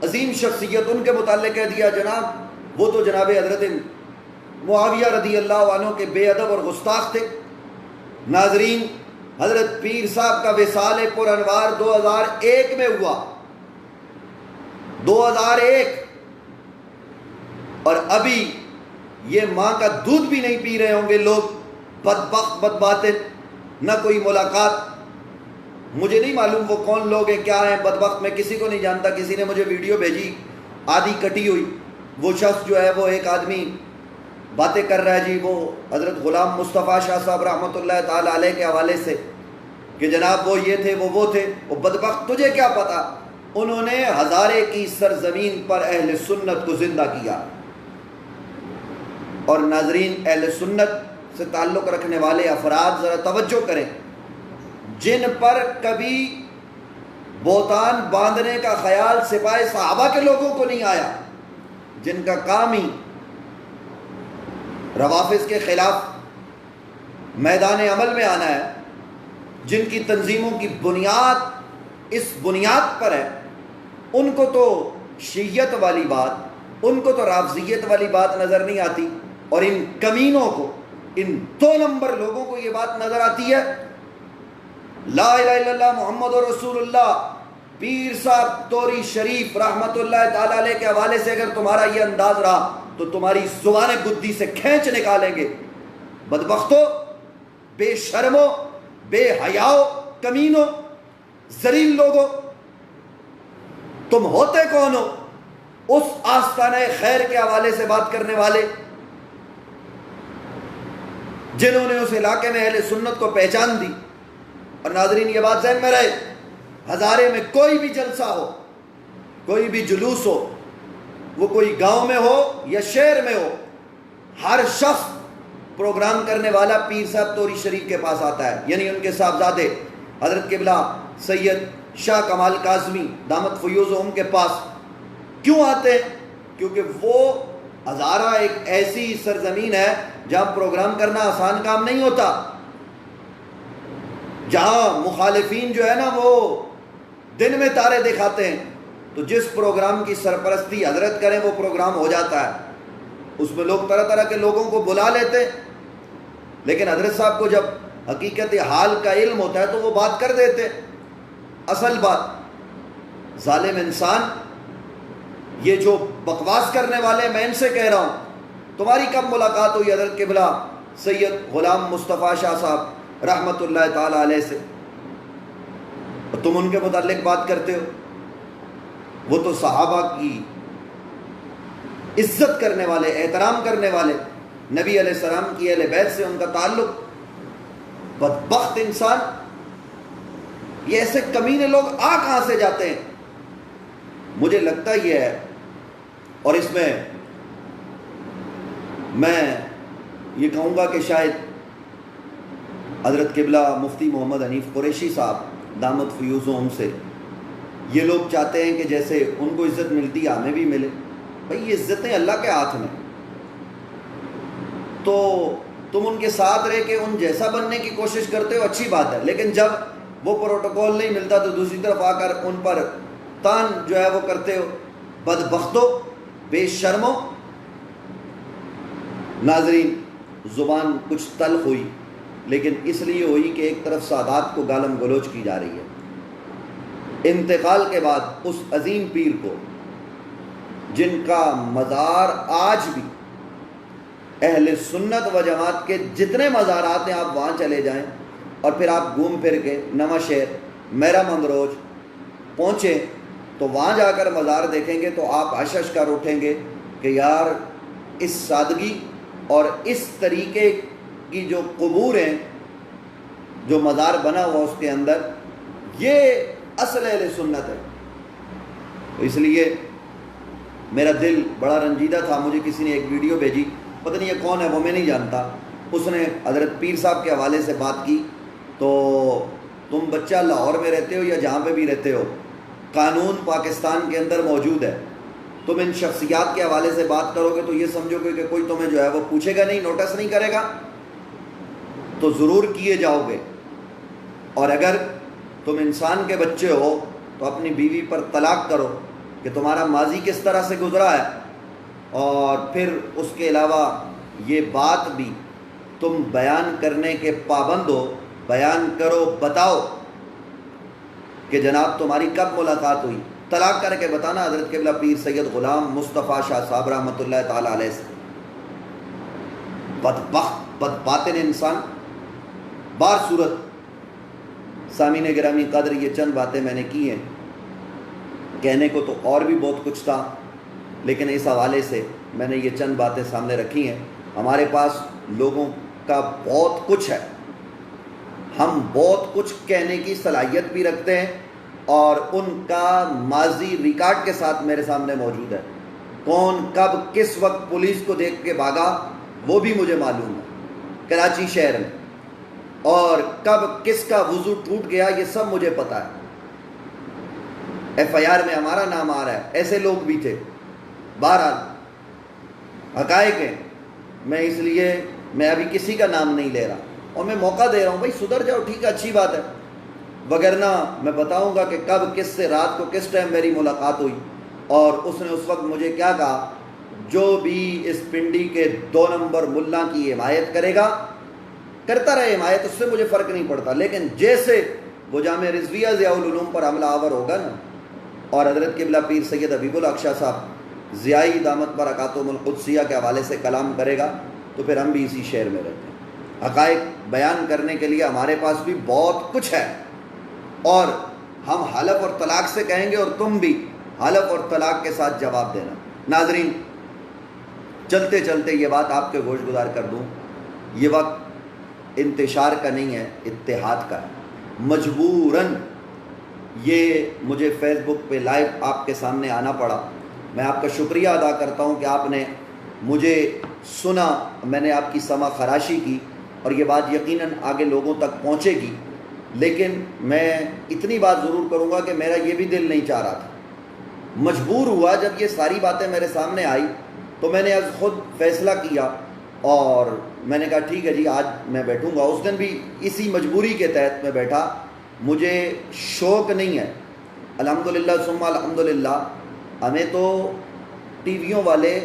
عظیم شخصیت، ان کے متعلق کہہ دیا جناب وہ تو جناب حضرت معاویہ رضی اللہ عنہ کے بے ادب اور گستاخ تھے. ناظرین، حضرت پیر صاحب کا وصال پر انوار 2001 میں ہوا، 2001 اور ابھی یہ ماں کا دودھ بھی نہیں پی رہے ہوں گے لوگ، بدبخت بدباطن، نہ کوئی ملاقات. مجھے نہیں معلوم وہ کون لوگ ہیں، کیا ہیں بدبخت، میں کسی کو نہیں جانتا. کسی نے مجھے ویڈیو بھیجی آدھی کٹی ہوئی، وہ شخص جو ہے وہ ایک آدمی باتیں کر رہا ہے جی وہ حضرت غلام مصطفیٰ شاہ صاحب رحمۃ اللہ تعالی علیہ کے حوالے سے کہ جناب وہ یہ تھے وہ تھے. وہ بدبخت، تجھے کیا پتا، انہوں نے ہزارے کی سرزمین پر اہل سنت کو زندہ کیا. اور ناظرین، اہل سنت سے تعلق رکھنے والے افراد ذرا توجہ کریں، جن پر کبھی بہتان باندھنے کا خیال سپاہ صحابہ کے لوگوں کو نہیں آیا، جن کا کام ہی روافض کے خلاف میدان عمل میں آنا ہے، جن کی تنظیموں کی بنیاد اس بنیاد پر ہے، ان کو تو شیعت والی بات، ان کو تو رافضیت والی بات نظر نہیں آتی، اور ان کمینوں کو، ان 2 نمبر لوگوں کو یہ بات نظر آتی ہے. لا الہ الا اللہ محمد رسول اللہ، پیر صاحب توری شریف رحمت اللہ تعالی علیہ کے حوالے سے اگر تمہارا یہ انداز رہا تو تمہاری زبان گدی سے کھینچ نکالیں گے. بدبختو، بے شرمو، بے حیاؤ، کمینو، ذلیل لوگوں، تم ہوتے کون ہو اس آستانہ خیر کے حوالے سے بات کرنے والے، جنہوں نے اس علاقے میں اہل سنت کو پہچان دی. اور ناظرین یہ بات ذہن میں رہے، ہزارے میں کوئی بھی جلسہ ہو، کوئی بھی جلوس ہو، وہ کوئی گاؤں میں ہو یا شہر میں ہو، ہر شخص پروگرام کرنے والا پیر صاحب توری شریف کے پاس آتا ہے، یعنی ان کے صاحبزادے حضرت قبلہ سید شاہ کمال کاظمی دامت فیوزہم کے پاس. کیوں آتے ہیں؟ کیونکہ وہ ہزارہ ایک ایسی سرزمین ہے جہاں پروگرام کرنا آسان کام نہیں ہوتا، جہاں مخالفین جو ہے نا وہ دن میں تارے دکھاتے ہیں. تو جس پروگرام کی سرپرستی حضرت کریں وہ پروگرام ہو جاتا ہے. اس میں لوگ طرح طرح کے لوگوں کو بلا لیتے، لیکن حضرت صاحب کو جب حقیقت حال کا علم ہوتا ہے تو وہ بات کر دیتے. اصل بات، ظالم انسان، یہ جو بکواس کرنے والے، میں ان سے کہہ رہا ہوں، تمہاری کب ملاقات ہوئی حضرت قبلہ سید غلام مصطفیٰ شاہ صاحب رحمت اللہ تعالی علیہ سے، اور تم ان کے متعلق بات کرتے ہو؟ وہ تو صحابہ کی عزت کرنے والے، احترام کرنے والے، نبی علیہ السلام کی اہل بیت سے ان کا تعلق. بدبخت انسان، یہ ایسے کمینے لوگ آ کہاں سے جاتے ہیں؟ مجھے لگتا یہ ہے، اور اس میں میں یہ کہوں گا کہ شاید حضرت قبلہ مفتی محمد حنیف قریشی صاحب دامت فیوزہم سے یہ لوگ چاہتے ہیں کہ جیسے ان کو عزت ملتی ہے ہمیں بھی ملے. بھئی یہ عزتیں اللہ کے ہاتھ میں، تو تم ان کے ساتھ رہ کے ان جیسا بننے کی کوشش کرتے ہو، اچھی بات ہے، لیکن جب وہ پروٹوکول نہیں ملتا تو دوسری طرف آ کر ان پر تان جو ہے وہ کرتے ہو. بدبختو، بے شرمو. ناظرین، زبان کچھ تلخ ہوئی، لیکن اس لیے ہوئی کہ ایک طرف سادات کو گالم گلوچ کی جا رہی ہے. انتقال کے بعد اس عظیم پیر کو، جن کا مزار آج بھی اہل سنت و جماعت کے جتنے مزارات ہیں آپ وہاں چلے جائیں، اور پھر آپ گھوم پھر کے نواں شہر، میرا مندروج پہنچیں تو وہاں جا کر مزار دیکھیں گے تو آپ حشش کر اٹھیں گے کہ یار اس سادگی اور اس طریقے کی جو قبور ہیں، جو مزار بنا ہوا اس کے اندر، یہ اصل اہل سنت ہے. تو اس لیے میرا دل بڑا رنجیدہ تھا. مجھے کسی نے ایک ویڈیو بھیجی، پتہ نہیں یہ کون ہے، وہ میں نہیں جانتا. اس نے حضرت پیر صاحب کے حوالے سے بات کی. تو تم بچہ لاہور میں رہتے ہو یا جہاں پہ بھی رہتے ہو، قانون پاکستان کے اندر موجود ہے. تم ان شخصیات کے حوالے سے بات کرو گے تو یہ سمجھو گے کہ کوئی تمہیں جو ہے وہ پوچھے گا نہیں، نوٹس نہیں کرے گا، تو ضرور کیے جاؤ گے. اور اگر تم انسان کے بچے ہو تو اپنی بیوی پر طلاق کرو کہ تمہارا ماضی کس طرح سے گزرا ہے، اور پھر اس کے علاوہ یہ بات بھی تم بیان کرنے کے پابند ہو. بیان کرو، بتاؤ کہ جناب تمہاری کب ملاقات ہوئی، طلاق کر کے بتانا حضرت قبلہ پیر سید غلام مصطفیٰ شاہ صاحب رحمۃ اللہ تعالیٰ علیہ سے. بدبخت بد باطن انسان. بار صورت سامعین گرامی قدر، یہ چند باتیں میں نے کی ہیں. کہنے کو تو اور بھی بہت کچھ تھا، لیکن اس حوالے سے میں نے یہ چند باتیں سامنے رکھی ہیں. ہمارے پاس لوگوں کا بہت کچھ ہے، ہم بہت کچھ کہنے کی صلاحیت بھی رکھتے ہیں، اور ان کا ماضی ریکارڈ کے ساتھ میرے سامنے موجود ہے. کون کب کس وقت پولیس کو دیکھ کے بھاگا وہ بھی مجھے معلوم ہے کراچی شہر میں، اور کب کس کا وضو ٹوٹ گیا یہ سب مجھے پتہ ہے. ایف آئی آر میں ہمارا نام آ رہا ہے، ایسے لوگ بھی تھے. بہرحال حقائق ہیں، میں اس لیے میں ابھی کسی کا نام نہیں لے رہا، اور میں موقع دے رہا ہوں بھائی سدھر جاؤ، ٹھیک ہے، اچھی بات ہے. وگرنہ میں بتاؤں گا کہ کب کس سے رات کو کس ٹائم میری ملاقات ہوئی، اور اس نے اس وقت مجھے کیا کہا. جو بھی اس پنڈی کے 2 نمبر ملا کی حمایت کرے گا کرتا رہے حمایت، اس سے مجھے فرق نہیں پڑتا، لیکن جیسے وہ جامعہ رضویہ ضیاء العلوم پر حملہ آور ہوگا نا، اور حضرت قبلہ پیر سید حبیب الحق شاہ صاحب ضیائی دامت برکاتہم القدسیہ کے حوالے سے کلام کرے گا، تو پھر ہم بھی اسی شہر میں رہتے ہیں. حقائق بیان کرنے کے لیے ہمارے پاس بھی بہت کچھ ہے، اور ہم حلف اور طلاق سے کہیں گے، اور تم بھی حلف اور طلاق کے ساتھ جواب دینا. ناظرین، چلتے چلتے یہ بات آپ کے گوش گزار کر دوں، یہ وقت انتشار کا نہیں ہے، اتحاد کا ہے. مجبوراً یہ مجھے فیس بک پہ لائیو آپ کے سامنے آنا پڑا. میں آپ کا شکریہ ادا کرتا ہوں کہ آپ نے مجھے سنا، میں نے آپ کی سمع خراشی کی، اور یہ بات یقیناً آگے لوگوں تک پہنچے گی. لیکن میں اتنی بات ضرور کروں گا کہ میرا یہ بھی دل نہیں چاہ رہا تھا. مجبور ہوا جب یہ ساری باتیں میرے سامنے آئی تو میں نے از خود فیصلہ کیا، اور میں نے کہا ٹھیک ہے جی آج میں بیٹھوں گا. اس دن بھی اسی مجبوری کے تحت میں بیٹھا. مجھے شوق نہیں ہے، الحمدللہ ثم الحمدللہ. ہمیں تو ٹی ویوں والے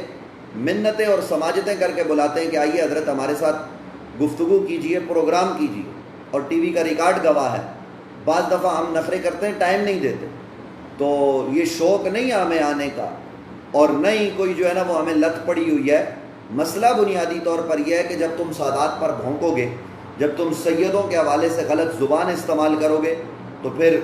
منتیں اور سماجتیں کر کے بلاتے ہیں کہ آئیے حضرت ہمارے ساتھ گفتگو کیجئے، پروگرام کیجئے، اور ٹی وی کا ریکارڈ گواہ ہے. بعض دفعہ ہم نخرے کرتے ہیں، ٹائم نہیں دیتے. تو یہ شوق نہیں ہے ہمیں آنے کا، اور نہیں کوئی جو ہے نا وہ ہمیں لت پڑی ہوئی ہے. مسئلہ بنیادی طور پر یہ ہے کہ جب تم سادات پر بھونکو گے، جب تم سیدوں کے حوالے سے غلط زبان استعمال کرو گے، تو پھر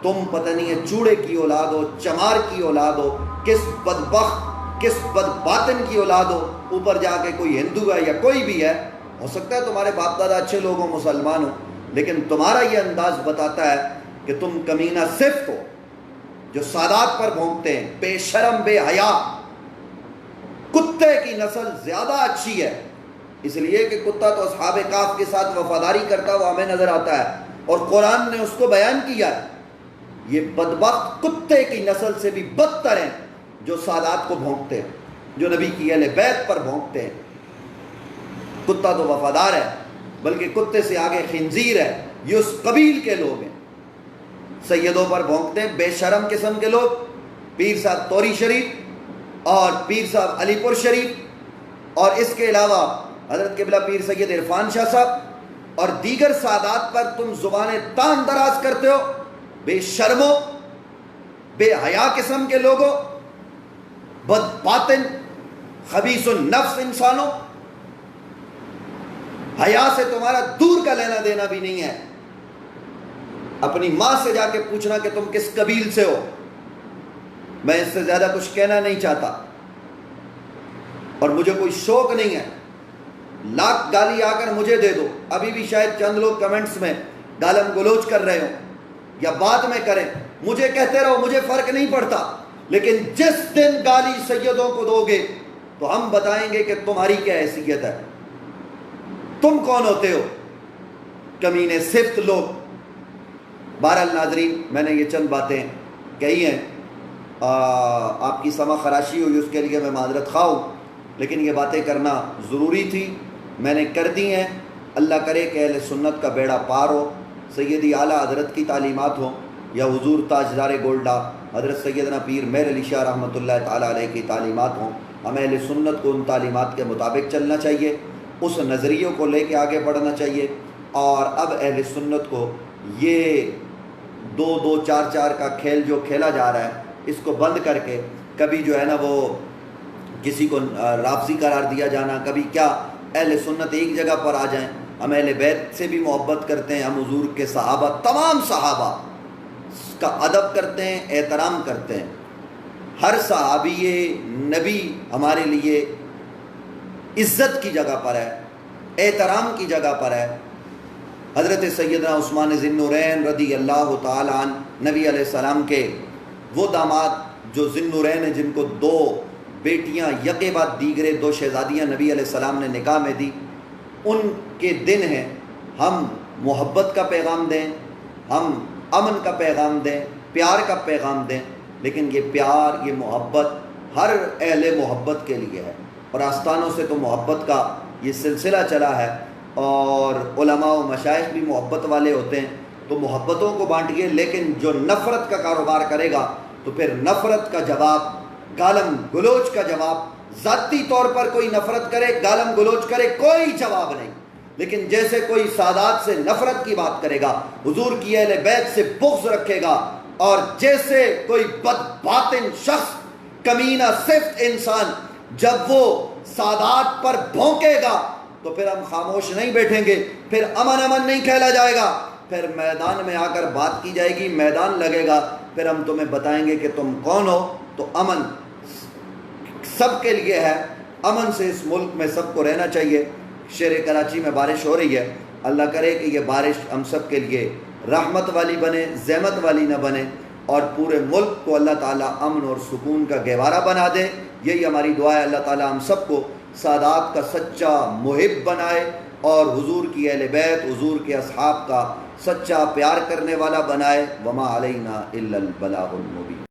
تم پتہ نہیں ہے چوڑے کی اولاد ہو، چمار کی اولاد ہو، کس بدبخت کس بد باطن کی اولاد ہو. اوپر جا کے کوئی ہندو ہے یا کوئی بھی ہے، ہو سکتا ہے تمہارے باپ دادا اچھے لوگ ہوں، مسلمان ہوں، لیکن تمہارا یہ انداز بتاتا ہے کہ تم کمینہ صفت ہو جو سادات پر بھونکتے ہیں. بے شرم، بے حیا. کتے کی نسل زیادہ اچھی ہے، اس لیے کہ کتا تو اصحاب کہف کے ساتھ وفاداری کرتا ہوا ہمیں نظر آتا ہے، اور قرآن نے اس کو بیان کیا ہے. یہ بدبخت کتے کی نسل سے بھی بدتر ہیں جو سادات کو بھونکتے ہیں، جو نبی کی اہل بیت پر بھونکتے ہیں. کتا تو وفادار ہے، بلکہ کتے سے آگے خنزیر ہے. یہ اس قبیل کے لوگ ہیں، سیدوں پر بھونکتے ہیں. بے شرم قسم کے لوگ. پیر صاحب توری شریف اور پیر صاحب علی پور شریف، اور اس کے علاوہ حضرت قبلہ پیر سید عرفان شاہ صاحب اور دیگر سادات پر تم زبانیں تان دراز کرتے ہو. بے شرمو، بے حیا قسم کے لوگوں، بد باطن خبیث النفس انسانوں. حیا سے تمہارا دور کا لینا دینا بھی نہیں ہے. اپنی ماں سے جا کے پوچھنا کہ تم کس قبیل سے ہو. میں اس سے زیادہ کچھ کہنا نہیں چاہتا، اور مجھے کوئی شوق نہیں ہے. لاکھ گالی آ کر مجھے دے دو، ابھی بھی شاید چند لوگ کمنٹس میں گالم گلوچ کر رہے ہوں یا بعد میں کریں، مجھے کہتے رہو، مجھے فرق نہیں پڑتا. لیکن جس دن گالی سیدوں کو دو گے تو ہم بتائیں گے کہ تمہاری کیا حیثیت ہے، تم کون ہوتے ہو. کمینے صفت لوگ. بہرحال ناظرین، میں نے یہ چند باتیں کہی ہیں، آپ کی سمع خراشی ہوئی اس کے لیے میں معذرت خواہ ہوں، لیکن یہ باتیں کرنا ضروری تھی، میں نے کر دی ہیں. اللہ کرے کہ اہل سنت کا بیڑا پار ہو. سیدی اعلیٰ حضرت کی تعلیمات ہوں یا حضور تاجدار گولڈا حضرت سیدنا پیر مہر علی شاہ رحمۃ اللہ تعالیٰ علیہ کی تعلیمات ہوں. ہمیں اہل سنت کو ان تعلیمات کے مطابق چلنا چاہیے، اس نظریوں کو لے کے آگے بڑھنا چاہیے. اور اب اہل سنت کو یہ 2-2 4-4 کا کھیل جو کھیلا جا رہا ہے، اس کو بند کر کے کبھی جو ہے نا وہ کسی کو رافضی قرار دیا جانا، کبھی کیا، اہل سنت ایک جگہ پر آ جائیں۔ ہم اہل بیت سے بھی محبت کرتے ہیں، ہم حضور کے صحابہ، تمام صحابہ کا ادب کرتے ہیں، احترام کرتے ہیں۔ ہر صحابی نبی ہمارے لیے عزت کی جگہ پر ہے، احترام کی جگہ پر ہے۔ حضرت سیدنا عثمان ذی النورین رضی اللہ تعالی عنہ، نبی علیہ السلام کے وہ داماد جو ذی النورین ہیں، جن کو 2 بیٹیاں یکے بعد دیگرے 2 شہزادیاں نبی علیہ السلام نے نکاح میں دی، ان کے دن ہیں۔ ہم محبت کا پیغام دیں، ہم امن کا پیغام دیں، پیار کا پیغام دیں، لیکن یہ پیار، یہ محبت ہر اہل محبت کے لیے ہے۔ اور آستانوں سے تو محبت کا یہ سلسلہ چلا ہے، اور علماء و مشائخ بھی محبت والے ہوتے ہیں، تو محبتوں کو بانٹیے۔ لیکن جو نفرت کا کاروبار کرے گا تو پھر نفرت کا جواب، گالم گلوچ کا جواب، ذاتی طور پر کوئی نفرت کرے، گالم گلوچ کرے، کوئی جواب نہیں۔ لیکن جیسے کوئی سادات سے نفرت کی بات کرے گا، حضور کی اہل بیت سے بغض رکھے گا، اور جیسے کوئی بدباطن شخص، کمینہ صفت انسان جب وہ سادات پر بھونکے گا تو پھر ہم خاموش نہیں بیٹھیں گے، پھر امن امن نہیں کھیلا جائے گا، پھر میدان میں آ کر بات کی جائے گی، میدان لگے گا، پھر ہم تمہیں بتائیں گے کہ تم کون ہو۔ تو امن سب کے لیے ہے، امن سے اس ملک میں سب کو رہنا چاہیے۔ شہر کراچی میں بارش ہو رہی ہے، اللہ کرے کہ یہ بارش ہم سب کے لیے رحمت والی بنے، زحمت والی نہ بنے، اور پورے ملک کو اللہ تعالیٰ امن اور سکون کا گہوارہ بنا دے۔ یہی ہماری دعا ہے، اللہ تعالیٰ ہم سب کو سادات کا سچا محب بنائے، اور حضور کی اہل بیت، حضور کے اصحاب کا سچا پیار کرنے والا بنائے۔ وما علینا الا البلاغ المبین۔